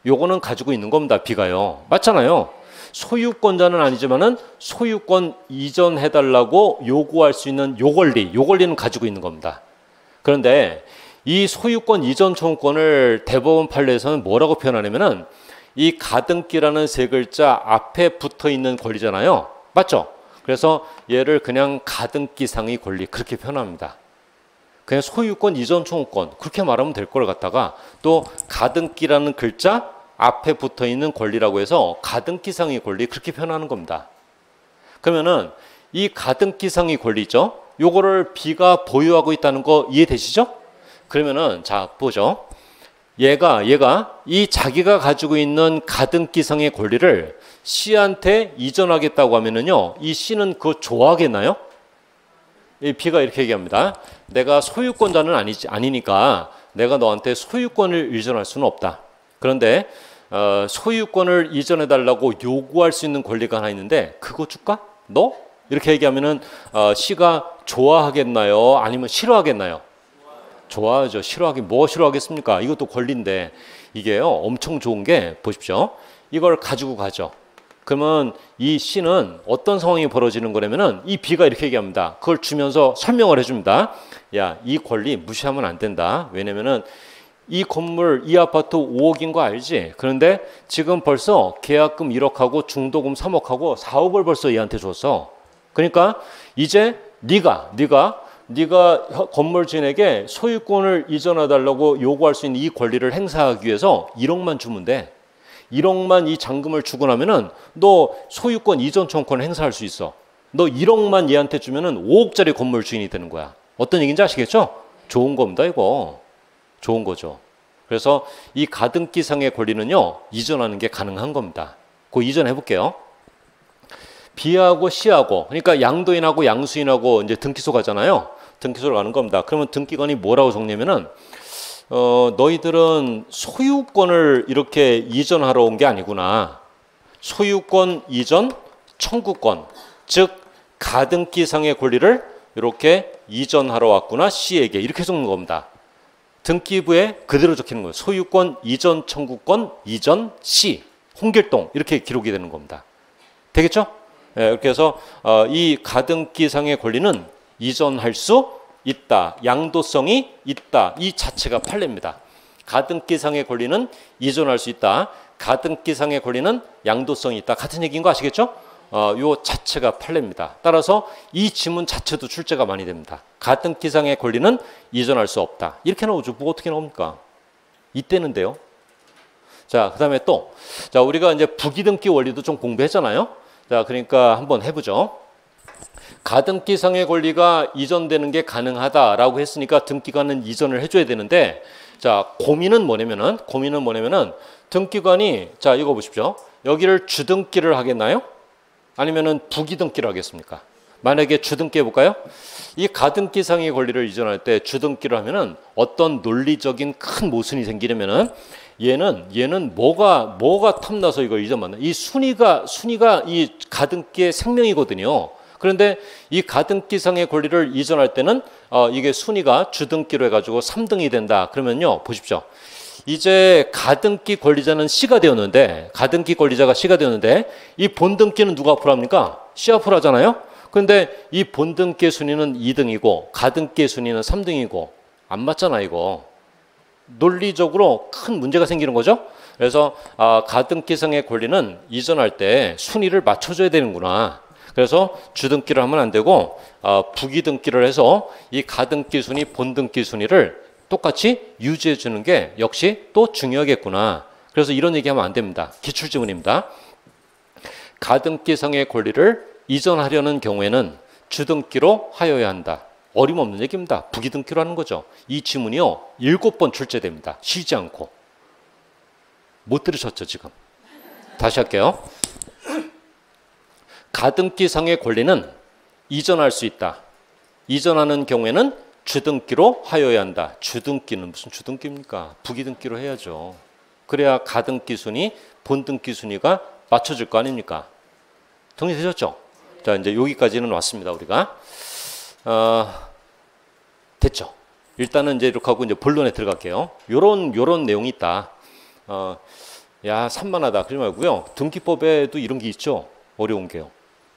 요거는 가지고 있는 겁니다. B가요. 맞잖아요. 소유권자는 아니지만은 소유권 이전해 달라고 요구할 수 있는 요 권리는 가지고 있는 겁니다. 그런데 이 소유권 이전 청구권을 대법원 판례에서는 뭐라고 표현하냐면은 이 가등기라는 세 글자 앞에 붙어 있는 권리잖아요. 맞죠? 그래서 얘를 그냥 가등기상의 권리 그렇게 표현합니다. 그냥 소유권 이전 청구권 그렇게 말하면 될 걸 갖다가 또 가등기라는 글자 앞에 붙어 있는 권리라고 해서 가등기상의 권리 그렇게 표현하는 겁니다. 그러면은 이 가등기상의 권리죠. 요거를 B가 보유하고 있다는 거 이해되시죠? 그러면은 자 보죠. 얘가 이 자기가 가지고 있는 가등기상의 권리를 C한테 이전하겠다고 하면은요, 이 C는 그거 좋아하겠나요? 이 B가 이렇게 얘기합니다. 내가 소유권자는 아니니까 내가 너한테 소유권을 이전할 수는 없다. 그런데 소유권을 이전해 달라고 요구할 수 있는 권리가 하나 있는데 그거 줄까? 너? 이렇게 얘기하면은 C가 좋아하겠나요? 아니면 싫어하겠나요? 좋아하죠. 싫어하긴 뭐 싫어하겠습니까? 이것도 권리인데 이게요 엄청 좋은 게 보십시오. 이걸 가지고 가죠. 그러면 이 C는 어떤 상황이 벌어지는 거냐면은 이 B가 이렇게 얘기합니다. 그걸 주면서 설명을 해줍니다. 야, 이 권리 무시하면 안 된다. 왜냐면은 이 건물, 이 아파트 5억인 거 알지? 그런데 지금 벌써 계약금 1억하고 중도금 3억하고 4억을 벌써 얘한테 줬어. 그러니까 이제 네가 건물 주인에게 소유권을 이전해달라고 요구할 수 있는 이 권리를 행사하기 위해서 1억만 주면 돼. 1억만 이 잔금을 주고 나면은 너 소유권 이전 청구권을 행사할 수 있어. 너 1억만 얘한테 주면은 5억짜리 건물 주인이 되는 거야. 어떤 얘기인지 아시겠죠? 좋은 겁니다, 이거. 좋은 거죠. 그래서 이 가등기상의 권리는요, 이전하는 게 가능한 겁니다. 그거 이전해 볼게요. B하고 C하고, 그러니까 양도인하고 양수인하고 이제 등기소 가잖아요. 등기소를 가는 겁니다. 그러면 등기관이 뭐라고 정리하면은, 너희들은 소유권을 이렇게 이전하러 온 게 아니구나. 소유권 이전 청구권, 즉 가등기상의 권리를 이렇게 이전하러 왔구나. C에게 이렇게 적는 겁니다. 등기부에 그대로 적히는 거예요. 소유권 이전 청구권 이전 C 홍길동 이렇게 기록이 되는 겁니다. 되겠죠? 네, 이렇게 해서 이 가등기상의 권리는 이전할 수 있다. 양도성이 있다. 이 자체가 판례입니다. 가등기상의 권리는 이전할 수 있다. 가등기상의 권리는 양도성이 있다. 같은 얘기인 거 아시겠죠? 요 자체가 판례입니다. 따라서 이 지문 자체도 출제가 많이 됩니다. 가등기상의 권리는 이전할 수 없다. 이렇게 나오죠. 뭐 어떻게 나옵니까? 이때는데요. 자, 그 다음에 또, 자, 우리가 이제 부기등기 원리도 좀 공부했잖아요. 자, 그러니까 한번 해보죠. 가등기상의 권리가 이전되는 게 가능하다라고 했으니까 등기관은 이전을 해줘야 되는데, 자, 고민은 뭐냐면은 등기관이, 자, 이거 보십시오. 여기를 주등기를 하겠나요? 아니면은 부기등기를 하겠습니까? 만약에 주등기 해볼까요? 이 가등기상의 권리를 이전할 때 주등기를 하면은 어떤 논리적인 큰 모순이 생기려면은 얘는 뭐가 탐나서 이걸 이전받나? 이 순위가 이 가등기의 생명이거든요. 그런데 이 가등기상의 권리를 이전할 때는 이게 순위가 주등기로 해가지고 3등이 된다. 그러면요, 보십시오. 이제 가등기 권리자는 C가 되었는데, 이 본등기는 누가 앞으로 합니까? C 앞으로 하잖아요. 그런데 이 본등기의 순위는 2등이고 가등기의 순위는 3등이고 안 맞잖아 이거. 논리적으로 큰 문제가 생기는 거죠. 그래서 가등기상의 권리는 이전할 때 순위를 맞춰줘야 되는구나. 그래서 주등기를 하면 안 되고 부기등기를 해서 이 가등기 순위, 본등기 순위를 똑같이 유지해 주는 게 역시 또 중요하겠구나. 그래서 이런 얘기하면 안 됩니다. 기출지문입니다. 가등기상의 권리를 이전하려는 경우에는 주등기로 하여야 한다. 어림없는 얘기입니다. 부기등기로 하는 거죠. 이 지문이요 7번 출제됩니다. 쉬지 않고. 못 들으셨죠 지금? 다시 할게요. 가등기상의 권리는 이전할 수 있다. 이전하는 경우에는 주등기로 하여야 한다. 주등기는 무슨 주등기입니까? 부기등기로 해야죠. 그래야 가등기 순위, 본등기 순위가 맞춰질 거 아닙니까? 정리되셨죠? 자, 이제 여기까지는 왔습니다, 우리가. 됐죠? 일단은 이제 이렇게 하고 이제 본론에 들어갈게요. 요런 내용이 있다. 야, 산만하다. 그러지 말고요. 등기법에도 이런 게 있죠? 어려운 게요.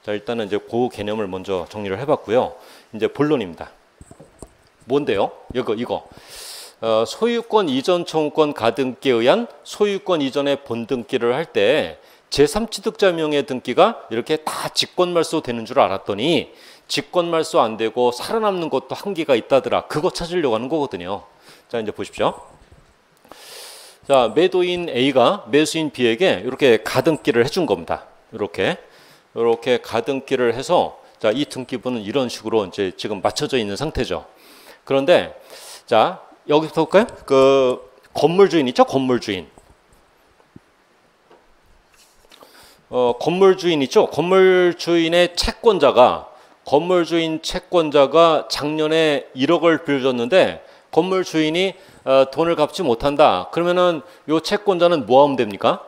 자, 일단은 이제 그 개념을 먼저 정리를 해봤고요. 이제 본론입니다. 뭔데요? 이거. 소유권 이전 청구권 가등기에 의한 소유권 이전의 본등기를 할 때 제3취득자 명의 등기가 이렇게 다 직권말소 되는 줄 알았더니 직권말소 안 되고 살아남는 것도 한계가 있다더라. 그거 찾으려고 하는 거거든요. 자, 이제 보십시오. 자, 매도인 A가 매수인 B에게 이렇게 가등기를 해준 겁니다. 이렇게 가등기를 해서 자, 이 등기부는 이런 식으로 이제 지금 맞춰져 있는 상태죠. 그런데 자, 여기부터 볼까요? 그 건물주인 있죠? 건물주인 있죠? 건물주인의 채권자가 작년에 1억을 빌려줬는데 건물주인이 돈을 갚지 못한다. 그러면은 요 채권자는 뭐 하면 됩니까?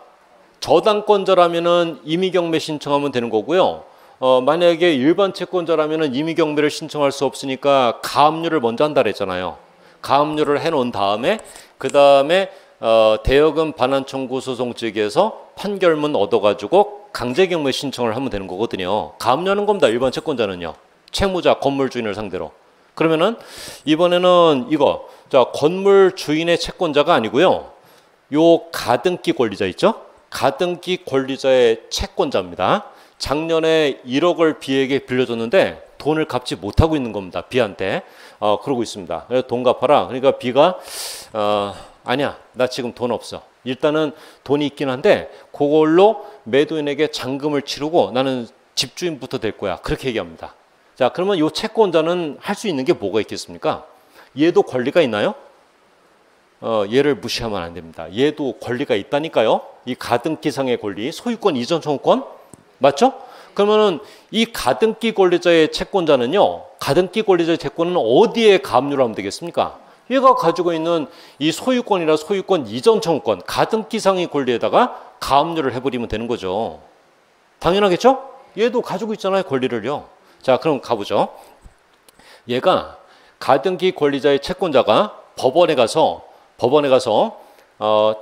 저당권자라면은 임의경매 신청하면 되는 거고요. 만약에 일반 채권자라면은 임의경매를 신청할 수 없으니까 가압류를 먼저 한다 그랬잖아요. 가압류를 해놓은 다음에 그 다음에 대여금 반환 청구 소송 측에서 판결문 얻어가지고 강제경매 신청을 하면 되는 거거든요. 가압류하는 겁니다. 일반 채권자는요. 채무자 건물주인을 상대로. 그러면은 이번에는 이거 자 건물 주인의 채권자가 아니고요. 요 가등기 권리자 있죠? 가등기 권리자의 채권자입니다. 작년에 1억을 B에게 빌려줬는데 돈을 갚지 못하고 있는 겁니다. B한테. 그러고 있습니다. 그래서 돈 갚아라. 그러니까 B가 아니야. 나 지금 돈 없어. 일단은 돈이 있긴 한데 그걸로 매도인에게 잔금을 치르고 나는 집주인부터 될 거야. 그렇게 얘기합니다. 자, 그러면 이 채권자는 할 수 있는 게 뭐가 있겠습니까? 얘도 권리가 있나요? 얘를 무시하면 안 됩니다. 얘도 권리가 있다니까요. 이 가등기상의 권리, 소유권 이전 청구권 맞죠? 그러면은 이 가등기 권리자의 채권자는요. 가등기 권리자의 채권은 어디에 가압류를 하면 되겠습니까? 얘가 가지고 있는 이 소유권이나 소유권 이전 청구권, 가등기상의 권리에다가 가압류를 해버리면 되는 거죠. 당연하겠죠? 얘도 가지고 있잖아요. 권리를요. 자, 그럼 가보죠. 얘가 가등기 권리자의 채권자가 법원에 가서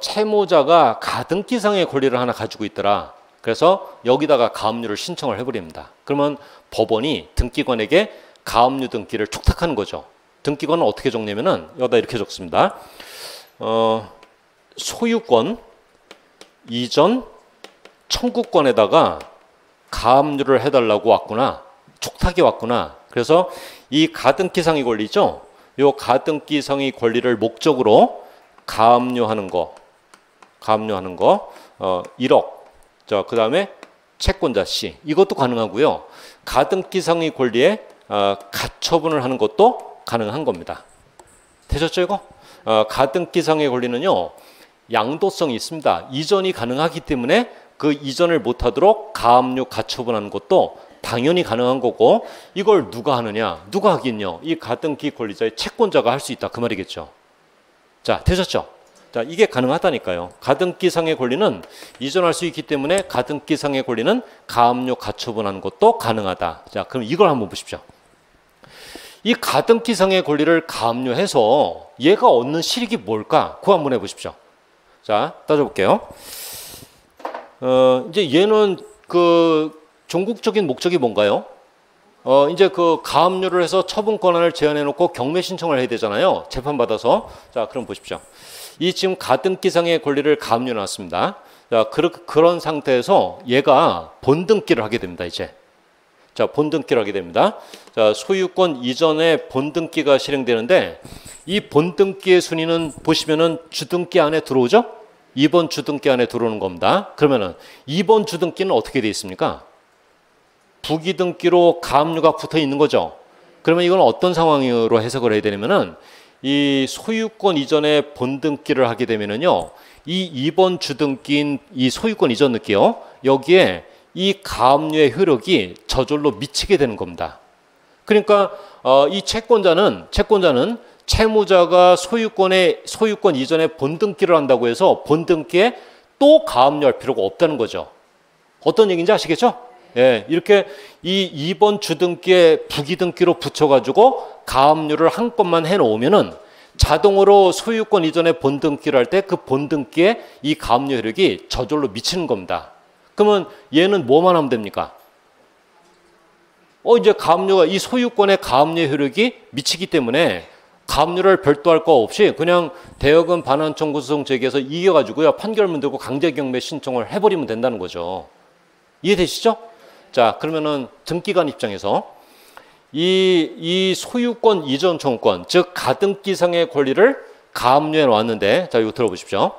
채무자가 가등기상의 권리를 하나 가지고 있더라. 그래서 여기다가 가압류를 신청을 해버립니다. 그러면 법원이 등기관에게 가압류 등기를 촉탁하는 거죠. 등기관은 어떻게 적냐면은 여기다 이렇게 적습니다. 소유권 이전 청구권에다가 가압류를 해달라고 왔구나. 촉탁이 왔구나. 그래서 이 가등기상의 권리 있죠? 이 가등기상의 권리를 목적으로 가압류하는 거 1억. 자, 그 다음에 채권자 C. 이것도 가능하고요. 가등기상의 권리에 가처분을 하는 것도 가능한 겁니다. 되셨죠, 이거? 가등기상의 권리는요, 양도성이 있습니다. 이전이 가능하기 때문에 그 이전을 못하도록 가압류 가처분하는 것도 당연히 가능한 거고, 이걸 누가 하느냐? 누가 하긴요? 이 가등기 권리자의 채권자가 할 수 있다. 그 말이겠죠. 자, 되셨죠? 자, 이게 가능하다니까요. 가등기상의 권리는 이전할 수 있기 때문에 가등기상의 권리는 가압류 가처분하는 것도 가능하다. 자, 그럼 이걸 한번 보십시오. 이 가등기상의 권리를 가압류해서 얘가 얻는 실익이 뭘까? 그거 한번 해보십시오. 자, 따져볼게요. 이제 얘는 그 종국적인 목적이 뭔가요? 이제 그 가압류를 해서 처분 권한을 제한해 놓고 경매 신청을 해야 되잖아요. 재판받아서. 자, 그럼 보십시오. 이 지금 가등기상의 권리를 가압류 놨습니다. 자, 그런 상태에서 얘가 본등기를 하게 됩니다, 이제. 자, 본등기를 하게 됩니다. 자, 소유권 이전에 본등기가 실행되는데 이 본등기의 순위는 보시면은 주등기 안에 들어오죠? 2번 주등기 안에 들어오는 겁니다. 그러면은 2번 주등기는 어떻게 되어 있습니까? 부기등기로 가압류가 붙어 있는 거죠. 그러면 이건 어떤 상황으로 해석을 해야 되냐면은 이 소유권 이전에 본등기를 하게 되면은요, 이 2번 주등기인 이 소유권 이전 등기요, 여기에 이 가압류의 효력이 저절로 미치게 되는 겁니다. 그러니까 이 채권자는 채무자가 소유권 이전에 본등기를 한다고 해서 본등기에 또 가압류할 필요가 없다는 거죠. 어떤 얘기인지 아시겠죠? 예, 이렇게 이 2번 주등기에 부기등기로 붙여가지고 가압류를 한건만 해놓으면은 자동으로 소유권 이전에 본등기를 할 때 그 본등기에 이 가압류 효력이 저절로 미치는 겁니다. 그러면 얘는 뭐만 하면 됩니까? 이제 가압류가 이 소유권에 가압류 효력이 미치기 때문에 가압류를 별도할 거 없이 그냥 대여금 반환 청구 소송 제기해서 이겨가지고요, 판결문 들고 강제 경매 신청을 해버리면 된다는 거죠. 이해되시죠? 자, 그러면은 등기관 입장에서 이 소유권 이전 청구권, 즉 가등기상의 권리를 가압류해 놨는데, 자, 이거 들어보십시오.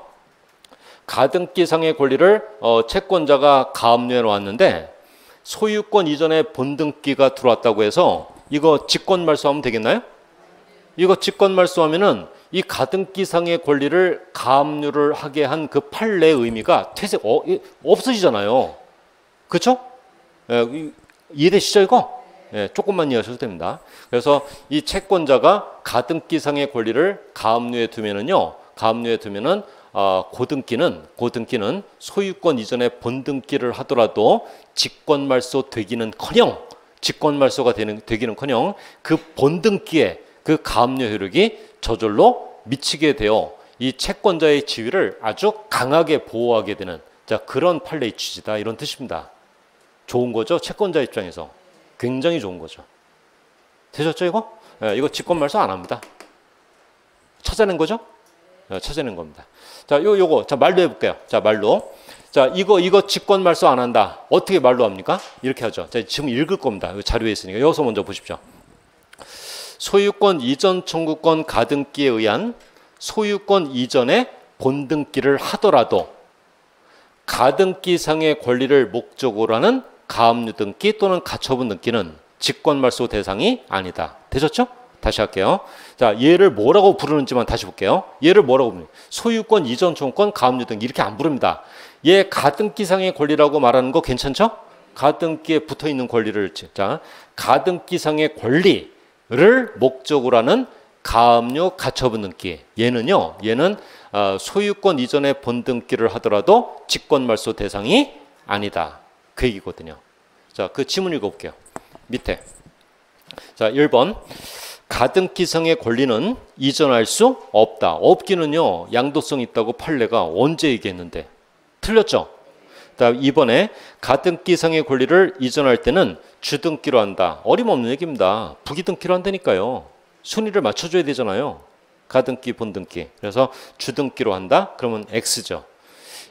가등기상의 권리를 채권자가 가압류해 놨는데 소유권 이전에 본등기가 들어왔다고 해서 이거 직권말소하면 되겠나요? 이거 직권말소하면은 이 가등기상의 권리를 가압류를 하게 한 그 판례의 의미가 없어지잖아요. 그렇죠? 이해되시죠, 이거? 예, 조금만 이해하셔도 됩니다. 그래서 이 채권자가 가등기상의 권리를 가압류에 두면은요, 고등기는 소유권 이전에 본등기를 하더라도 직권말소 되기는커녕 그 본등기에 그 가압류 효력이 저절로 미치게 되어 이 채권자의 지위를 아주 강하게 보호하게 되는, 자, 그런 판례의 취지다, 이런 뜻입니다. 좋은 거죠? 채권자 입장에서 굉장히 좋은 거죠. 되셨죠, 이거? 예, 이거 직권말소 안 합니다. 찾아낸 거죠? 예, 찾아낸 겁니다. 자, 요거 자, 말로 해볼게요. 자, 말로. 자, 이거 직권말소 안 한다. 어떻게 말로 합니까? 이렇게 하죠. 자, 지금 읽을 겁니다. 자료에 있으니까. 여기서 먼저 보십시오. 소유권 이전 청구권 가등기에 의한 소유권 이전에 본등기를 하더라도 가등기상의 권리를 목적으로 하는 가압류 등기 또는 가처분 등기는 직권말소 대상이 아니다. 되셨죠? 다시 할게요. 자, 얘를 뭐라고 부르는지만 다시 볼게요. 얘를 뭐라고 부르는지. 소유권 이전 청구권 가압류 등기 이렇게 안 부릅니다. 얘 가등기상의 권리라고 말하는 거 괜찮죠? 가등기에 붙어있는 권리를, 자, 가등기상의 권리를 목적으로 하는 가압류 가처분 등기. 얘는 소유권 이전에 본등기를 하더라도 직권말소 대상이 아니다. 그 얘기거든요. 자, 그 지문 읽어볼게요. 밑에. 자, 1번. 가등기상의 권리는 이전할 수 없다. 없기는요, 양도성 있다고 판례가 언제 얘기했는데. 틀렸죠? 다음 2번에 가등기상의 권리를 이전할 때는 주등기로 한다. 어림없는 얘기입니다. 부기등기로 한다니까요. 순위를 맞춰줘야 되잖아요. 가등기, 본등기. 그래서 주등기로 한다? 그러면 X죠.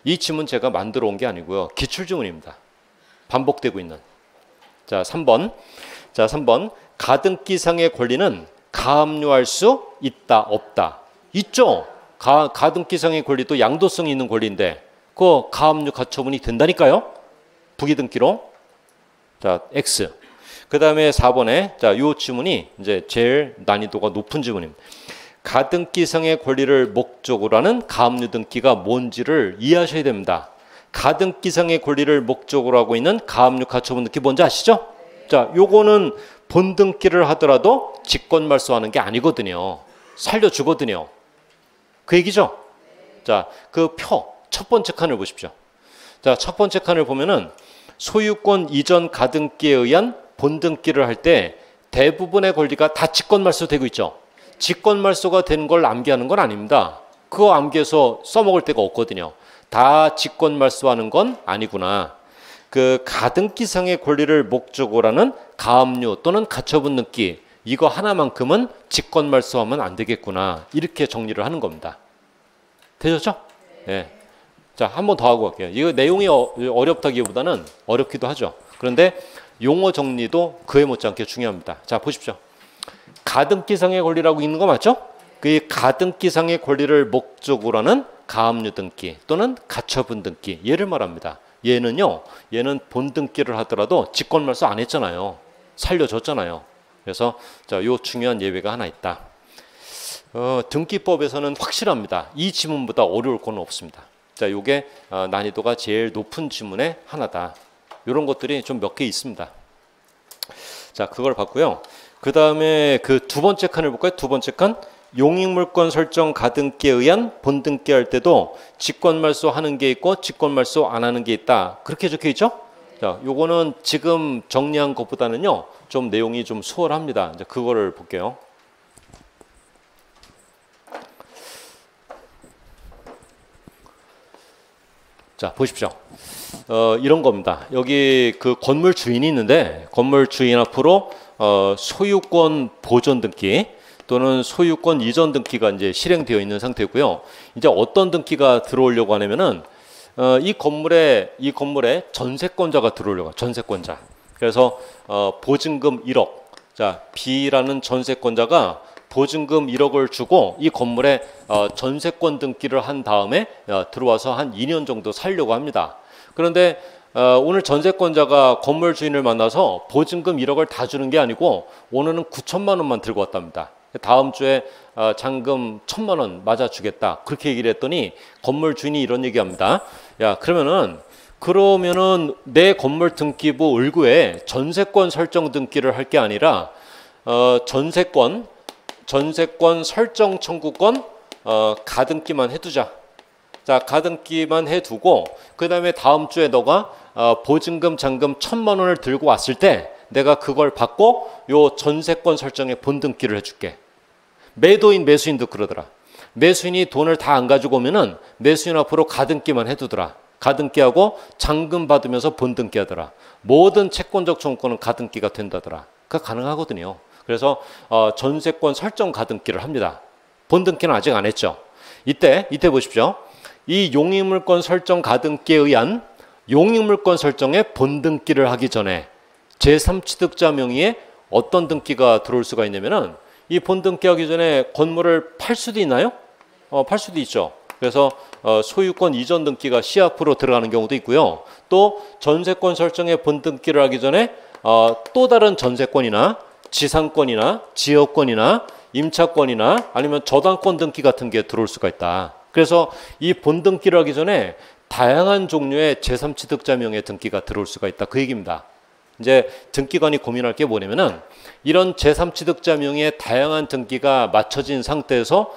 이 지문 제가 만들어 온 게 아니고요. 기출지문입니다. 반복되고 있는. 자, 3번. 자, 3번. 가등기상의 권리는 가압류할 수 있다, 없다. 있죠. 가등기상의 권리도 양도성이 있는 권리인데 그 가압류 가처분이 된다니까요. 부기등기로. 자, X. 그 다음에 4번에 자, 요 지문이 이제 제일 난이도가 높은 지문입니다. 가등기상의 권리를 목적으로 하는 가압류 등기가 뭔지를 이해하셔야 됩니다. 가등기상의 권리를 목적으로 하고 있는 가압류 가처분 등기 뭔지 아시죠? 자, 요거는 본등기를 하더라도 직권말소하는 게 아니거든요. 살려주거든요. 그 얘기죠? 자, 그 첫 번째 칸을 보십시오. 자, 첫 번째 칸을 보면은 소유권 이전 가등기에 의한 본등기를 할 때 대부분의 권리가 다 직권말소 되고 있죠. 직권말소가 된 걸 암기하는 건 아닙니다. 그거 암기해서 써먹을 데가 없거든요. 다 직권말소하는 건 아니구나. 그 가등기상의 권리를 목적으로 하는 가압류 또는 가처분 등기 이거 하나만큼은 직권말소하면 안 되겠구나. 이렇게 정리를 하는 겁니다. 되셨죠? 네. 자, 한 번 더 하고 갈게요. 이거 내용이 어렵다기보다는 어렵기도 하죠. 그런데 용어 정리도 그에 못지않게 중요합니다. 자, 보십시오. 가등기상의 권리라고 있는 거 맞죠? 그 가등기상의 권리를 목적으로 하는 가압류 등기 또는 가처분 등기 얘를 말합니다. 얘는요, 얘는 본등기를 하더라도 직권말소 안 했잖아요. 살려줬잖아요. 그래서 자, 요 중요한 예외가 하나 있다. 등기법에서는 확실합니다. 이 지문보다 어려울 건 없습니다. 자, 요게 난이도가 제일 높은 지문의 하나다. 이런 것들이 좀 몇 개 있습니다. 자, 그걸 봤고요. 그 다음에 그 두 번째 칸을 볼까요? 두 번째 칸. 용익물권 설정 가등기에 의한 본등기 할 때도 직권말소 하는 게 있고 직권말소 안 하는 게 있다. 그렇게 적혀 있죠? 자, 요거는 지금 정리한 것보다는요, 좀 내용이 좀 수월합니다. 이제 그거를 볼게요. 자, 보십시오. 이런 겁니다. 여기 그 건물 주인이 있는데 건물 주인 앞으로 소유권 보존 등기 또는 소유권 이전 등기가 이제 실행되어 있는 상태고요. 이제 어떤 등기가 들어오려고 하냐면은 이 건물에 전세권자가 들어오려고 전세권자. 그래서 보증금 1억. 자, B라는 전세권자가 보증금 1억을 주고 이 건물에 전세권 등기를 한 다음에 들어와서 한 2년 정도 살려고 합니다. 그런데 오늘 전세권자가 건물 주인을 만나서 보증금 1억을 다 주는 게 아니고 오늘은 9천만 원만 들고 왔답니다. 다음 주에 잔금 1,000만 원 맞아주겠다. 그렇게 얘기를 했더니 건물 주인이 이런 얘기합니다. 야, 그러면은 내 건물 등기부 을구에 전세권 설정 등기를 할 게 아니라 전세권 설정 청구권 가등기만 해두자. 자, 가등기만 해두고 그 다음에 다음 주에 너가 보증금 잔금 1,000만 원을 들고 왔을 때 내가 그걸 받고 요 전세권 설정에 본등기를 해줄게. 매도인 매수인도 그러더라. 매수인이 돈을 다 안 가지고 오면은 매수인 앞으로 가등기만 해두더라. 가등기하고 잔금 받으면서 본등기 하더라. 모든 채권적 청구권은 가등기가 된다더라. 그거 가능하거든요. 그래서 전세권 설정 가등기를 합니다. 본등기는 아직 안 했죠. 이때 보십시오. 이 용익물권 설정 가등기에 의한 용익물권 설정에 본등기를 하기 전에 제3취득자 명의의 어떤 등기가 들어올 수가 있냐면은 이 본등기 하기 전에 건물을 팔 수도 있나요? 팔 수도 있죠. 그래서 소유권 이전 등기가 시합으로 들어가는 경우도 있고요. 또 전세권 설정에 본등기를 하기 전에 또 다른 전세권이나 지상권이나 지역권이나 임차권이나 아니면 저당권 등기 같은 게 들어올 수가 있다. 그래서 이 본등기를 하기 전에 다양한 종류의 제3취득자 명의 등기가 들어올 수가 있다. 그 얘기입니다. 이제 등기관이 고민할 게 뭐냐면은 이런 제3취득자 명의 다양한 등기가 맞춰진 상태에서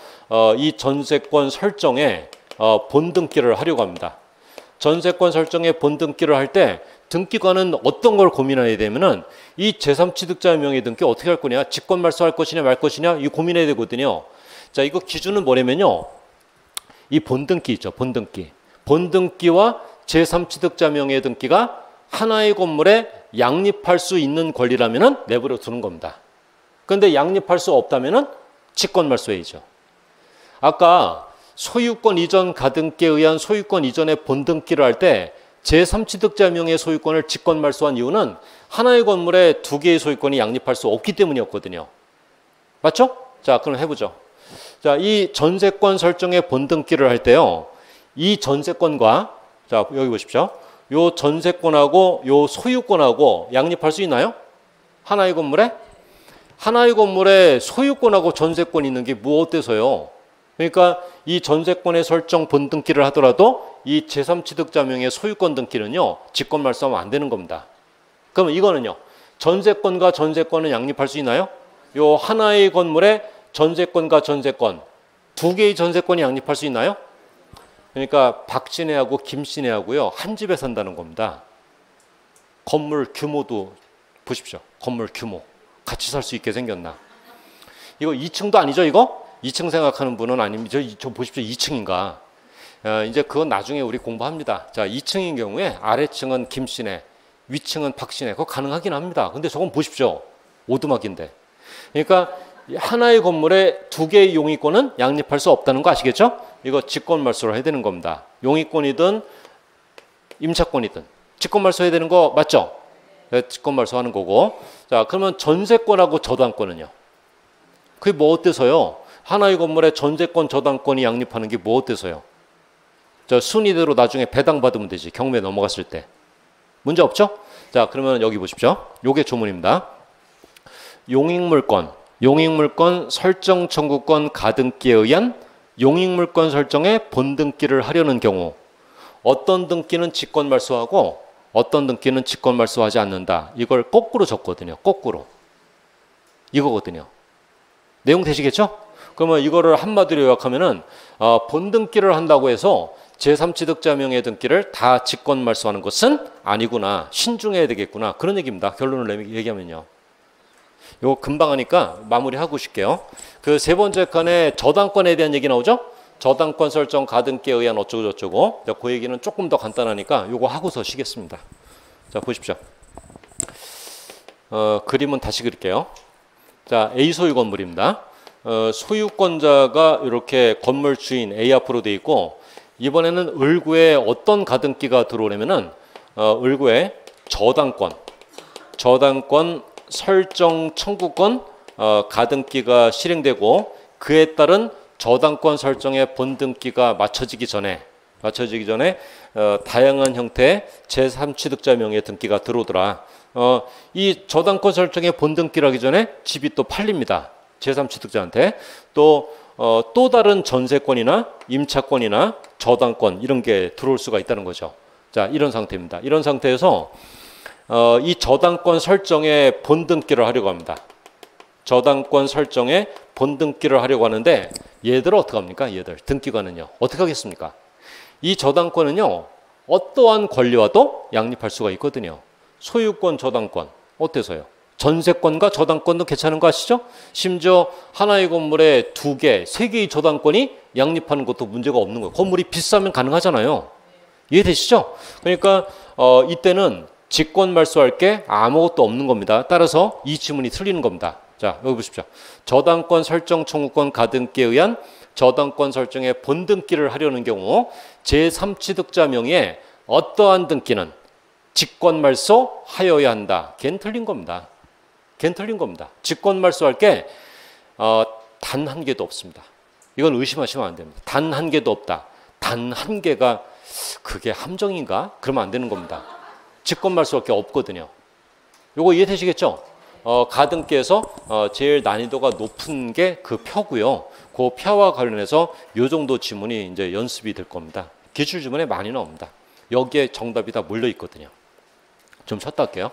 이 전세권 설정에 본등기를 하려고 합니다. 전세권 설정에 본등기를 할 때 등기관은 어떤 걸 고민해야 되면은 이 제3취득자 명의 등기 어떻게 할 거냐, 직권말소할 것이냐 말 것이냐 이 고민해야 되거든요. 자, 이거 기준은 뭐냐면요, 이 본등기 있죠. 본등기와 제3취득자 명의 등기가 하나의 건물에 양립할 수 있는 권리라면은 내버려 두는 겁니다. 그런데 양립할 수 없다면은 직권말소해야죠. 아까 소유권 이전 가등기에 의한 소유권 이전의 본등기를 할 때 제3취득자 명의 소유권을 직권말소한 이유는 하나의 건물에 두 개의 소유권이 양립할 수 없기 때문이었거든요. 맞죠? 자, 그럼 해보죠. 자, 이 전세권 설정의 본등기를 할 때요, 이 전세권과, 자, 여기 보십시오. 요 전세권하고 요 소유권하고 양립할 수 있나요? 하나의 건물에 소유권하고 전세권이 있는 게 뭐 어때서요? 그러니까 이 전세권의 설정 본등기를 하더라도 이 제3취득자 명의 소유권 등기는요, 직권말소하면 안 되는 겁니다. 그러면 이거는요, 전세권과 전세권은 양립할 수 있나요? 요 하나의 건물에 전세권과 전세권, 두 개의 전세권이 양립할 수 있나요? 그러니까 박진애하고 김신애하고요 한 집에 산다는 겁니다. 건물 규모도 보십시오. 건물 규모 같이 살 수 있게 생겼나. 이거 2층도 아니죠 이거? 2층 생각하는 분은 아닙니다. 저 보십시오. 2층인가. 이제 그건 나중에 우리 공부합니다. 자, 2층인 경우에 아래층은 김씨네, 위층은 박씨네. 그거 가능하긴 합니다. 근데 저건 보십시오. 오두막인데. 그러니까 하나의 건물에 두 개의 용의권은 양립할 수 없다는 거 아시겠죠? 이거 직권말소를 해야 되는 겁니다. 용의권이든 임차권이든 직권말소 해야 되는 거 맞죠? 네, 직권말소 하는 거고. 자, 그러면 전세권하고 저당권은요? 그게 뭐 어때서요? 하나의 건물에 전세권, 저당권이 양립하는 게 뭐 어때서요? 저 순위대로 나중에 배당받으면 되지. 경매 넘어갔을 때. 문제 없죠? 자, 그러면 여기 보십시오. 요게 조문입니다. 용익물권, 용익물권 설정 청구권 가등기에 의한 용익물권 설정에 본등기를 하려는 경우 어떤 등기는 직권말소하고 어떤 등기는 직권말소하지 않는다. 이걸 거꾸로 적거든요. 거꾸로. 이거거든요. 내용 되시겠죠? 그러면 이거를 한마디로 요약하면은 본등기를 한다고 해서 제3취득자 명의 등기를 다 직권말소하는 것은 아니구나. 신중해야 되겠구나. 그런 얘기입니다. 결론을 얘기하면요. 요거 금방 하니까 마무리하고 싶게요. 그 세 번째 칸에 저당권에 대한 얘기 나오죠? 저당권 설정 가등기에 의한 어쩌고 저쩌고. 그 얘기는 조금 더 간단하니까 요거 하고서 쉬겠습니다. 자, 보십시오. 그림은 다시 그릴게요. 자, A 소유 건물입니다. 소유권자가 이렇게 건물 주인 A 앞으로 돼 있고 이번에는 을구에 어떤 가등기가 들어오냐면은 을구에 저당권 설정 청구권 가등기가 실행되고 그에 따른 저당권 설정의 본등기가 맞춰지기 전에 다양한 형태의 제3취득자 명의 등기가 들어오더라. 이 저당권 설정의 본등기를 하기 전에 집이 또 팔립니다. 제3취득자한테. 또 다른 전세권이나 임차권이나 저당권 이런 게 들어올 수가 있다는 거죠. 자, 이런 상태입니다. 이런 상태에서 이 저당권 설정에 본등기를 하려고 합니다. 저당권 설정에 본등기를 하려고 하는데 얘들은 어떻게 합니까? 얘들 등기관은요. 어떻게 하겠습니까? 이 저당권은요. 어떠한 권리와도 양립할 수가 있거든요. 소유권, 저당권 어때서요? 전세권과 저당권도 괜찮은 거 아시죠? 심지어 하나의 건물에 2개, 3개의 저당권이 양립하는 것도 문제가 없는 거예요. 건물이 비싸면 가능하잖아요. 이해되시죠? 그러니까 이때는 직권말소할 게 아무것도 없는 겁니다. 따라서 이 지문이 틀리는 겁니다. 자, 여기 보십시오. 저당권 설정 청구권 가등기에 의한 저당권 설정에 본등기를 하려는 경우 제3취득자 명의의 어떠한 등기는 직권말소 하여야 한다. 걔는 틀린 겁니다. 걔는 틀린 겁니다. 직권말소할 게 단 한 개도 없습니다. 이건 의심하시면 안 됩니다. 단 한 개도 없다. 단 한 개가 그게 함정인가? 그러면 안 되는 겁니다. 직권말소할 게 없거든요. 요거 이해되시겠죠? 가등기에서 제일 난이도가 높은 게 그 표고요. 그 표와 관련해서 요 정도 지문이 이제 연습이 될 겁니다. 기출 지문에 많이 나옵니다. 여기에 정답이 다 몰려 있거든요. 좀 쉬었다 할게요.